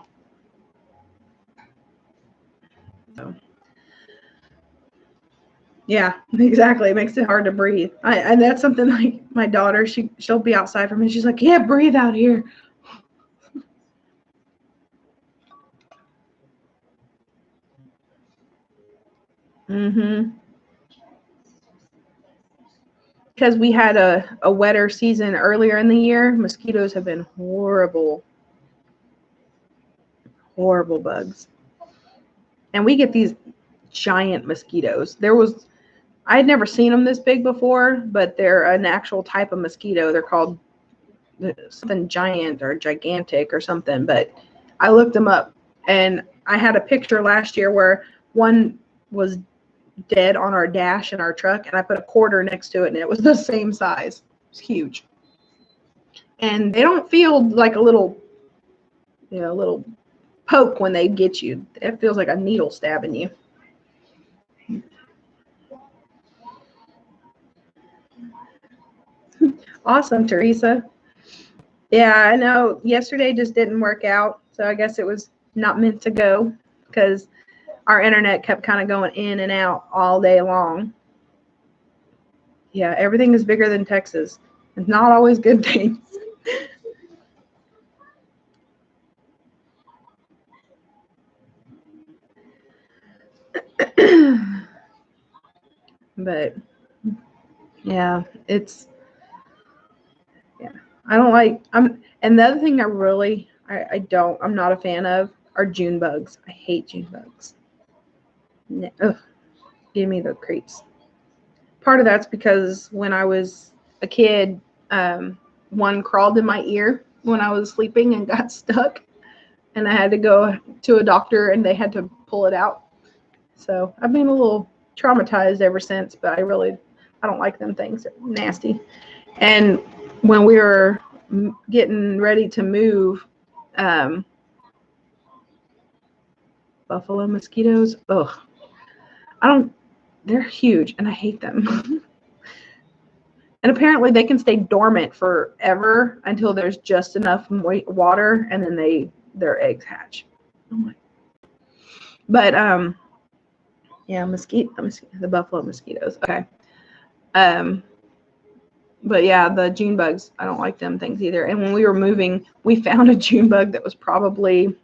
So yeah, exactly. It makes it hard to breathe. And that's something like my daughter, she'll be outside from me. She's like, "Yeah, breathe out here." Because we had a wetter season earlier in the year, mosquitoes have been horrible bugs. And we get these giant mosquitoes. I had never seen them this big before, but they're an actual type of mosquito. They're called something giant or gigantic or something, but I looked them up, and I had a picture last year where one was dead on our dash in our truck, and I put a quarter next to it, and it was the same size. It's huge. And they don't feel like a little poke when they get you. It feels like a needle stabbing you. Awesome, Teresa. Yeah, I know yesterday just didn't work out, so I guess it was not meant to go because our internet kept kind of going in and out all day long. Yeah, everything is bigger than Texas. It's not always good things. But yeah, I don't like, and the other thing I'm not a fan of are June bugs. I hate June bugs. Ugh, give me the creeps. Part of that's because when I was a kid, one crawled in my ear when I was sleeping and got stuck, and I had to go to a doctor and they had to pull it out. So I've been a little traumatized ever since, but I don't like them things. They're nasty. And when we were getting ready to move, buffalo mosquitoes, they're huge and I hate them. And apparently they can stay dormant forever until there's just enough water, and then their eggs hatch. Oh my. But yeah, the buffalo mosquitoes. Okay. But yeah, the June bugs, I don't like them things either. And when we were moving, we found a June bug that was probably,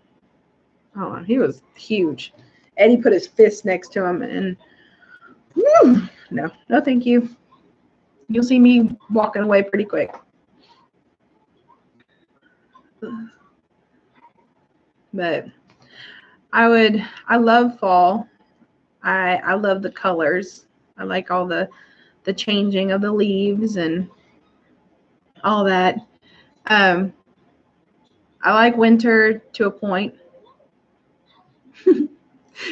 I don't know, he was huge. Eddie put his fist next to him, and no, thank you. You'll see me walking away pretty quick. But I love fall. I love the colors. I like all the changing of the leaves and all that. I like winter to a point.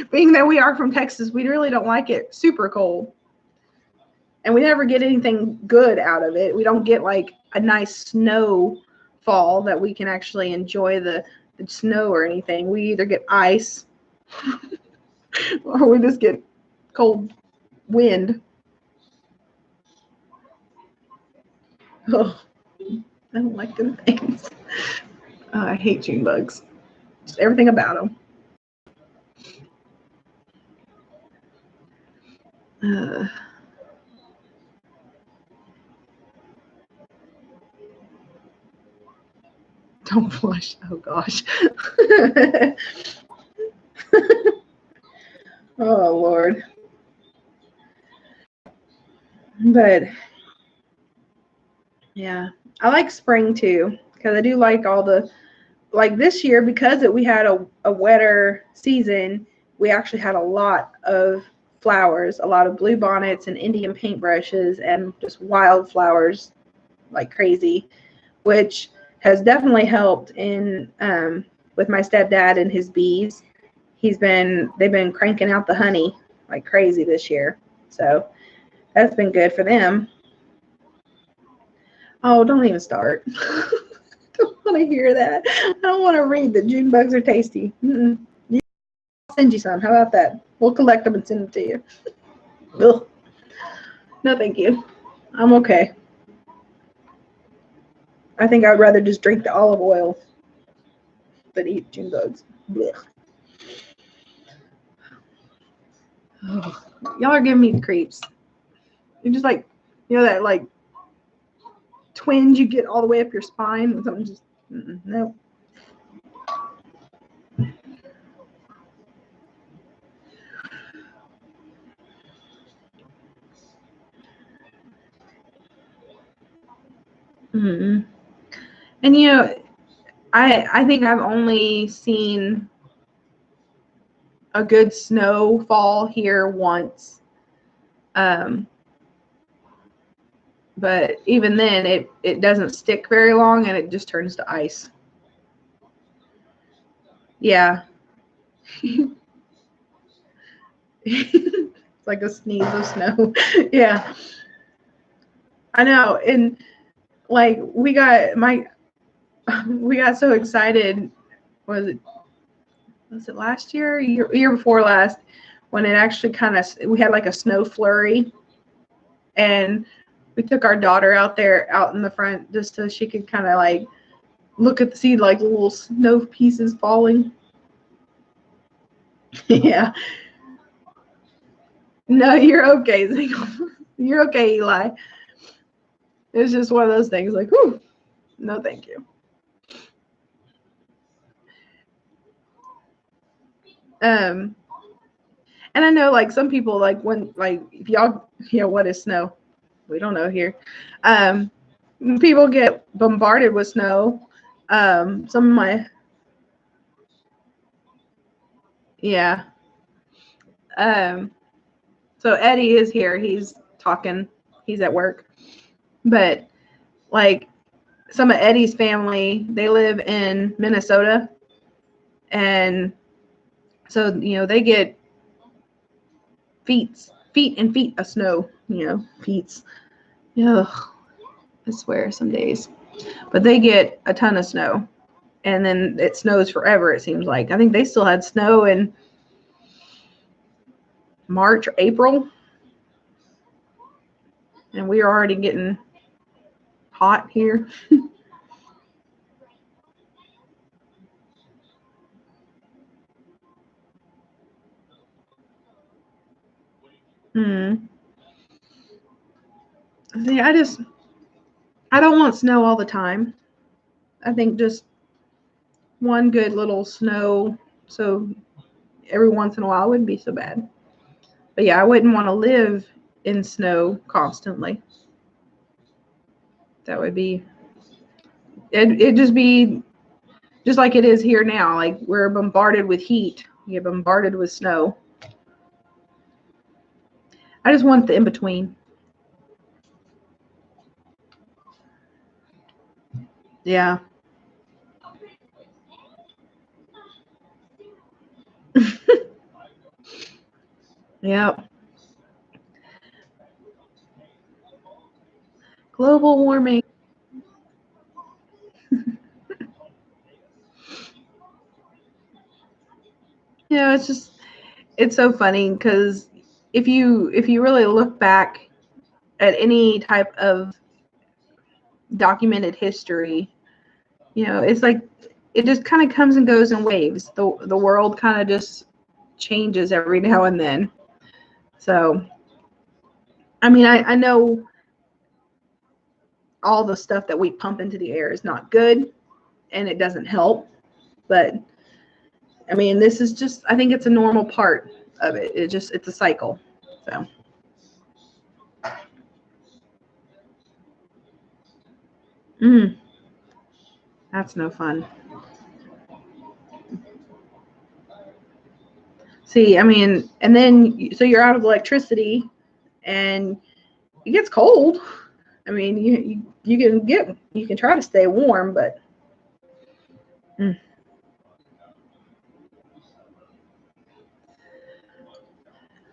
Being that we are from Texas, we really don't like it super cold. and we never get anything good out of it. We don't get like a nice snow fall that we can actually enjoy the snow or anything. We either get ice or we just get cold wind. Oh, I don't like them things. Oh, I hate June bugs. Just everything about them. Don't flush. Oh gosh. Oh Lord. But yeah, I like spring too, because I do like all the, like this year, because we had a wetter season, we actually had a lot of flowers, a lot of bluebonnets and Indian paintbrushes and just wildflowers like crazy, which has definitely helped in with my stepdad and his bees. They've been cranking out the honey like crazy this year. So that's been good for them. Oh, don't even start. I don't want to hear that. I don't want to read that June bugs are tasty. I'll send you some. How about that? We'll collect them and send them to you. Ugh. No, thank you. I'm okay. I think I'd rather just drink the olive oil than eat June bugs. Blech. Oh, y'all are giving me the creeps. You're just like, that like twinge you get all the way up your spine and something just, no. Mm-mm. And I think I've only seen a good snowfall here once. But even then it doesn't stick very long and it just turns to ice. Yeah. It's like a sneeze of snow. Yeah. I know. And like we got so excited. Was it last year? Year before last, when it actually we had like a snow flurry, and we took our daughter out in the front just so she could kind of like see like little snow pieces falling. Yeah. No, you're okay. You're okay, Eli. It's just one of those things like, whew, no thank you. And I know like some people like when like if y'all what is snow? We don't know here. People get bombarded with snow. Some of my yeah. So Eddie is here. He's talking. He's at work. But like some of Eddie's family, they live in Minnesota, and so they get feet and feet of snow. Feet. Ugh, I swear some days, but they get a ton of snow, and then it snows forever. It seems like I think they still had snow in March or April, and we are already getting hot here. See, I don't want snow all the time. I think just one good little snow, so every once in a while wouldn't be so bad. But yeah, I wouldn't want to live in snow constantly. That would be, it'd just be just like it is here now. Like we're bombarded with heat, you get bombarded with snow. I just want the in between. Yeah. Yeah. Global warming. It's so funny because if you really look back at any type of documented history, it's like it just kind of comes and goes in waves. The world kind of just changes every now and then. So, I mean, I know all the stuff that we pump into the air is not good and it doesn't help, but I mean, this is just, I think it's a normal part of it. It's a cycle. So. That's no fun. See, I mean, and then, so you're out of electricity and it gets cold. I mean, you can try to stay warm, but.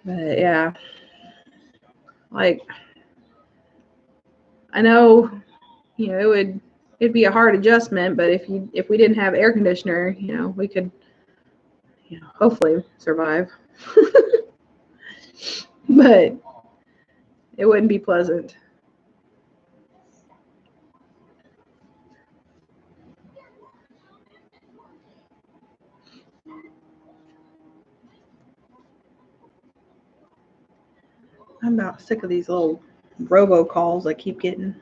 But yeah, like, I know, it'd be a hard adjustment, but if we didn't have air conditioner, we could, hopefully survive. But it wouldn't be pleasant. I'm about sick of these little robocalls I keep getting.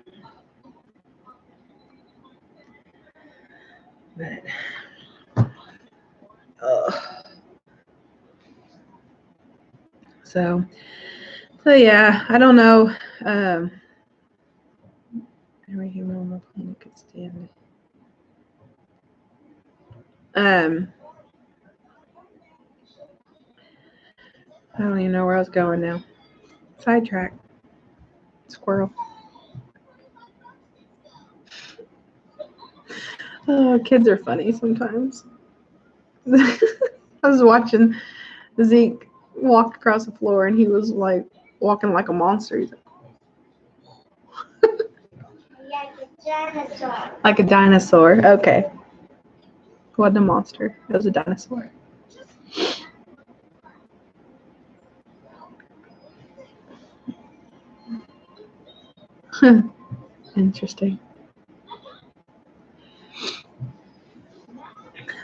But, so yeah, I don't know. Every human on the planet could stand. I don't even know where I was going now. Sidetrack. Squirrel. Oh, kids are funny sometimes. I was watching Zeke walk across the floor and he was like walking like a monster. He's Like a dinosaur. Like a dinosaur. Okay. It wasn't a monster. It was a dinosaur. Interesting.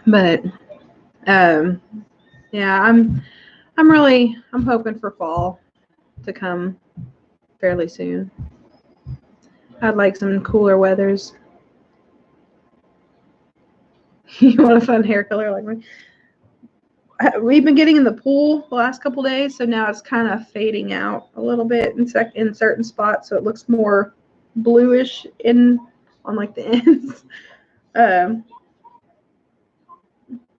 But yeah, I'm hoping for fall to come fairly soon. I'd like some cooler weathers. You want a fun hair color like me? We've been getting in the pool the last couple days, so now it's kind of fading out a little bit in certain spots, so it looks more bluish on like the ends. And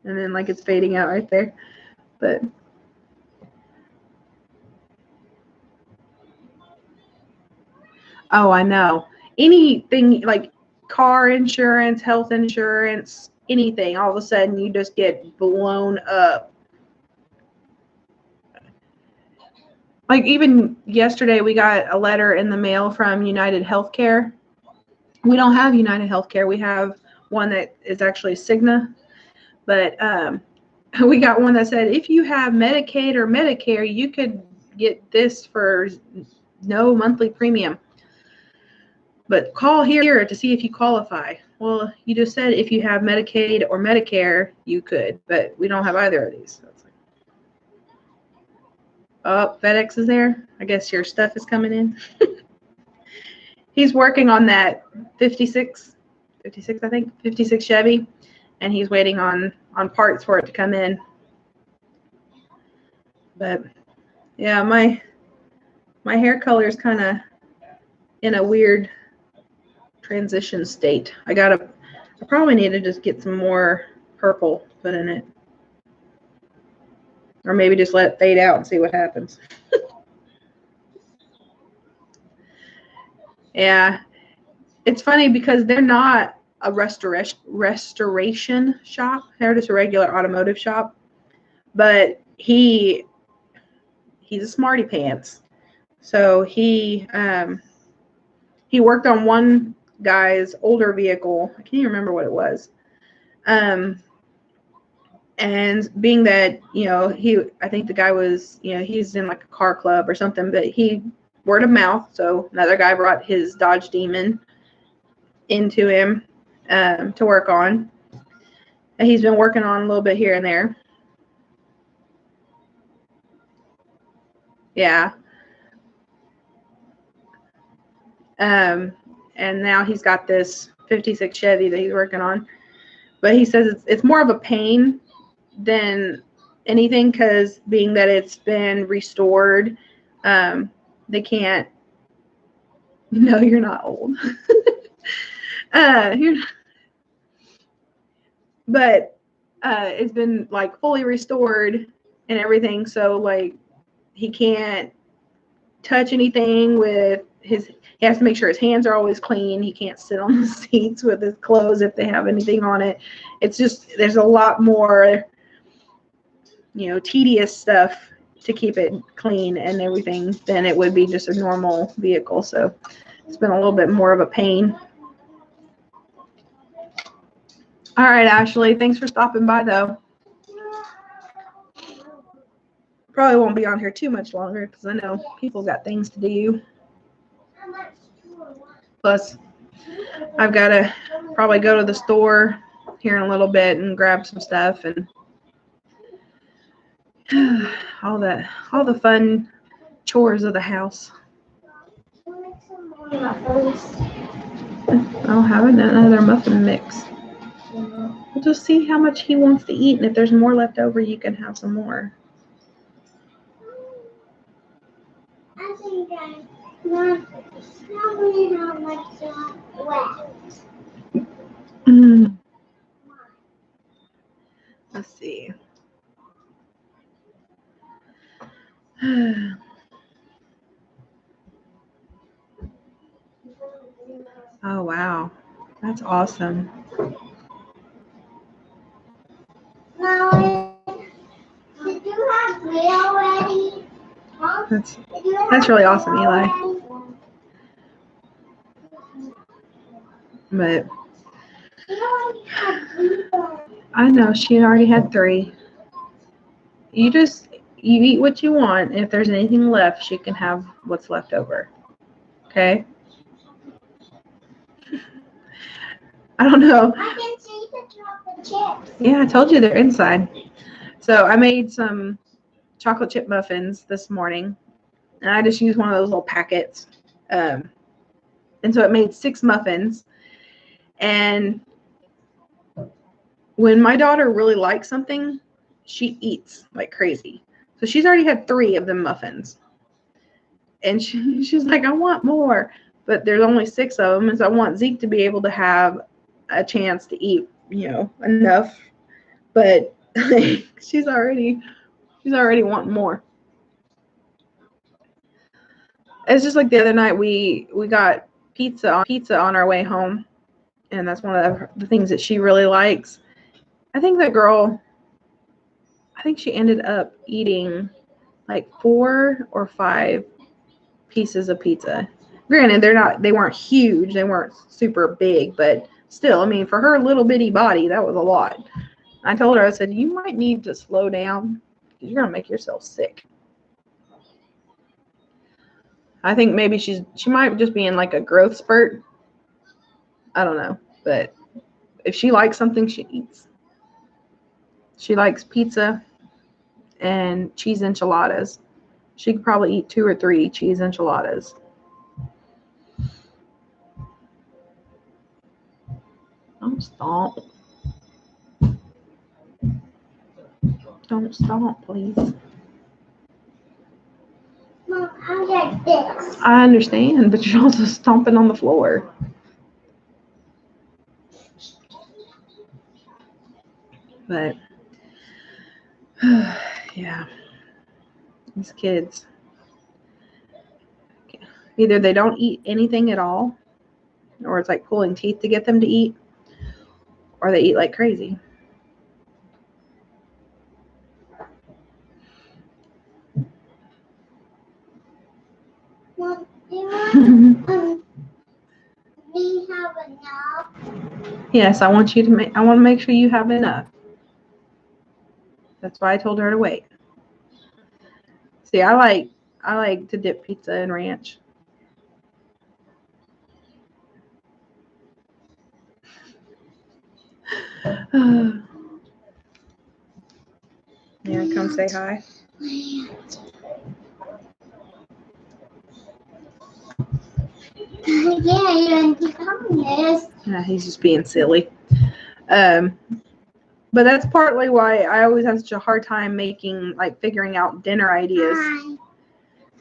then like it's fading out right there. But oh, I know. Anything like car insurance, health insurance, anything, all of a sudden you just get blown up. Like even yesterday, we got a letter in the mail from United Healthcare. We don't have United Healthcare. We have one that is actually Cigna. But we got one that said, if you have Medicaid or Medicare, you could get this for no monthly premium. But call here to see if you qualify. Well, you just said if you have Medicaid or Medicare, you could. But we don't have either of these. So it's like, oh, FedEx is there. I guess your stuff is coming in. He's working on that 56, I think, 56 Chevy. And he's waiting on parts for it to come in. But yeah, my hair color is kind of in a weird transition state. I probably need to just get some more purple put in it. Or maybe just let it fade out and see what happens. Yeah. It's funny because they're not a restoration shop. They're just a regular automotive shop. But he's a smarty pants. So he he worked on one guy's older vehicle. I can't even remember what it was. And being that, I think the guy was, he's in like a car club or something, but he word of mouth. So another guy brought his Dodge Demon into him to work on. And he's been working on a little bit here and there. Yeah. And now he's got this 56 Chevy that he's working on. But he says it's more of a pain than anything, because being that it's been restored, they can't. No, you're not old. But it's been like fully restored and everything, so like he can't touch anything with his. He has to make sure his hands are always clean. He can't sit on the seats with his clothes if they have anything on it. It's just, there's a lot more, tedious stuff to keep it clean and everything than it would be just a normal vehicle. So it's been a little bit more of a pain. All right, Ashley, thanks for stopping by, though. Probably won't be on here too much longer because I know people got things to do. Plus, I've got to probably go to the store here in a little bit and grab some stuff and all the fun chores of the house. I'll have another muffin mix. We'll just see how much he wants to eat, and if there's more left over, you can have some more. I think not really how much left. Let's see. Oh, wow. That's awesome. Now, did you have three already? Huh? That's really awesome, Eli. But I know she already had 3. You eat what you want. If there's anything left, she can have what's left over. Okay? I don't know. I can see the chocolate chips. Yeah, I told you they're inside. So I made some chocolate chip muffins this morning, and I just used one of those little packets. And so it made 6 muffins. And when my daughter really likes something, she eats like crazy. So she's already had 3 of them muffins. And she's like, I want more. But there's only 6 of them, and so I want Zeke to be able to have a chance to eat, enough. But she's already wanting more. It's just like the other night we got pizza on our way home, and that's one of the things that she really likes. I think she ended up eating like 4 or 5 pieces of pizza. Granted, they weren't huge, they weren't super big, but still, I mean, for her little bitty body, that was a lot. I told her, I said, you might need to slow down because you're gonna make yourself sick. I think maybe she might just be in like a growth spurt. I don't know, but if she likes something, she eats. She likes pizza and cheese enchiladas. She could probably eat 2 or 3 cheese enchiladas. Don't stomp. Don't stomp, please. Mom, I like this. I understand, but you're also stomping on the floor. But, yeah. These kids. Either they don't eat anything at all, or it's like pulling teeth to get them to eat, or they eat like crazy. Mom, do you want we have enough. Yes, I want to make sure you have enough. That's why I told her to wait. See, I like to dip pizza in ranch. Yeah, come say hi. Yeah, you this. Yeah, he's just being silly. But that's partly why I always have such a hard time figuring out dinner ideas. Hi.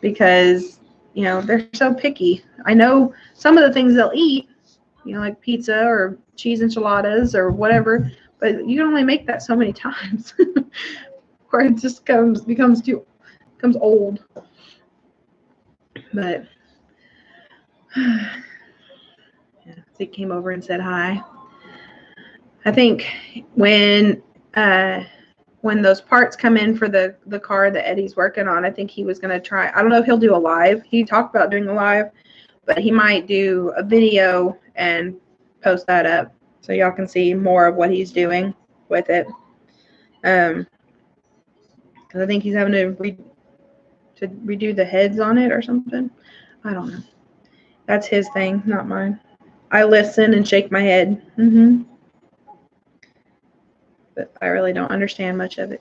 Because, you know, they're so picky. I know some of the things they'll eat, you know, like pizza or cheese enchiladas or whatever, but you can only make that so many times. Or it just becomes old. But yeah, he came over and said hi. I think when those parts come in for the car that Eddie's working on, I think he was going to try. I don't know if he'll do a live. He talked about doing a live, but he might do a video and post that up so y'all can see more of what he's doing with it. Because I think he's having to redo the heads on it or something. I don't know. That's his thing, not mine. I listen and shake my head. But I really don't understand much of it.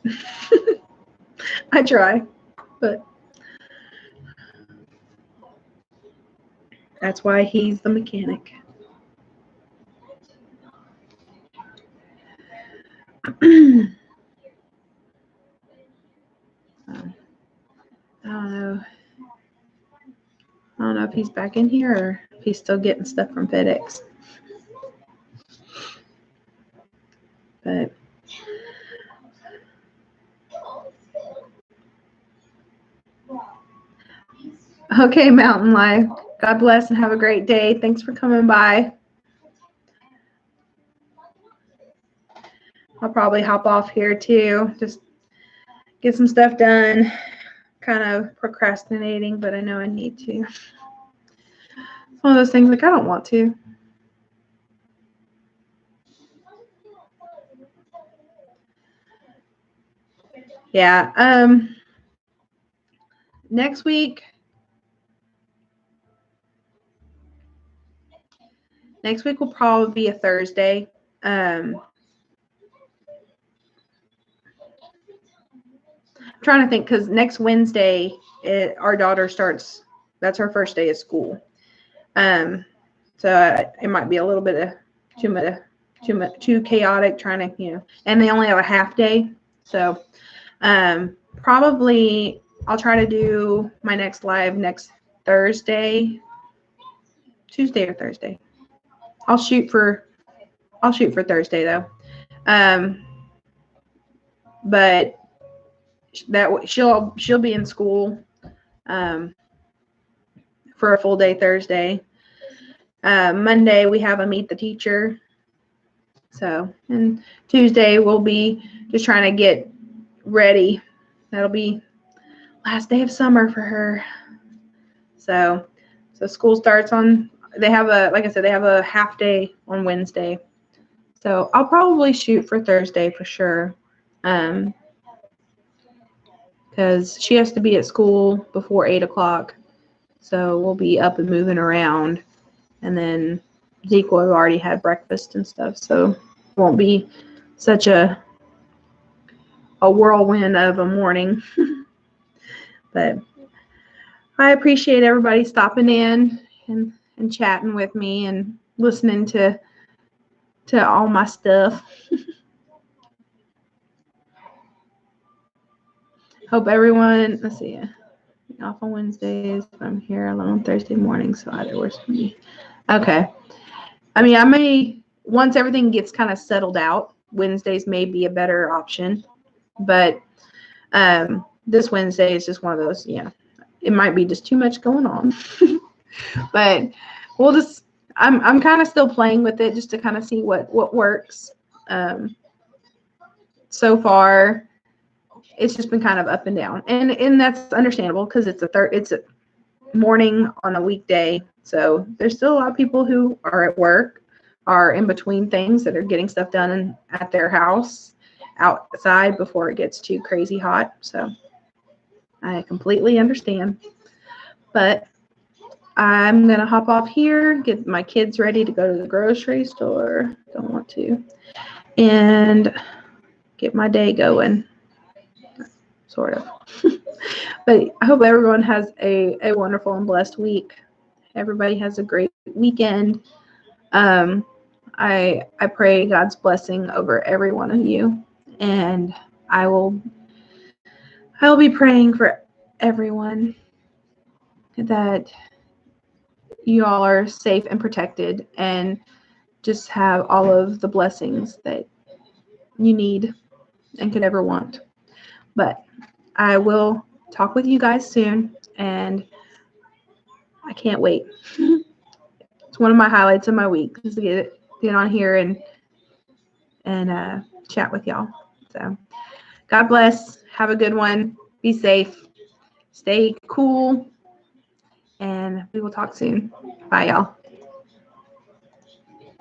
I try, but that's why he's the mechanic. I don't know if he's back in here or if he's still getting stuff from FedEx. But okay, Mountain Life. God bless and have a great day. Thanks for coming by. I'll probably hop off here too. Just get some stuff done. Kind of procrastinating, but I know I need to. It's one of those things like I don't want to. Yeah. Next week will probably be a Thursday. I'm trying to think because next Wednesday our daughter starts. That's her first day of school. So it might be a little bit of too chaotic trying to, you know, and they only have a half day. So probably I'll try to do my next live next Thursday, Tuesday or Thursday. I'll shoot for Thursday though. But that she'll be in school for a full day Thursday. Monday we have a meet the teacher. So, and Tuesday we'll be just trying to get ready. That'll be last day of summer for her. So school starts on, like I said, they have a half day on Wednesday. So I'll probably shoot for Thursday for sure. Because she has to be at school before 8 o'clock. So we'll be up and moving around. And then Zeke will have already had breakfast and stuff. So it won't be such a whirlwind of a morning. But I appreciate everybody stopping in and chatting with me and listening to all my stuff. Hope everyone, let's see, off on Wednesdays. I'm here alone Thursday morning, so either works for me. Okay. I mean, I may, once everything gets kind of settled out, Wednesdays may be a better option. But this Wednesday is just one of those, it might be just too much going on. But we'll just, I'm kind of still playing with it just to kind of see what works. So far, it's just been kind of up and down, and that's understandable because it's morning on a weekday. So there's still a lot of people who are at work, are in between things, that are getting stuff done at their house outside before it gets too crazy hot. So I completely understand. But I'm going to hop off here, get my kids ready to go to the grocery store. Don't want to. And get my day going, sort of. But I hope everyone has a wonderful and blessed week. Everybody has a great weekend. I pray God's blessing over every one of you, and I will be praying for everyone that you all are safe and protected, and just have all of the blessings that you need and could ever want. But I will talk with you guys soon, and I can't wait. It's one of my highlights of my week, is to get on here and chat with y'all. So God bless. Have a good one. Be safe. Stay cool. And we will talk soon. Bye, y'all.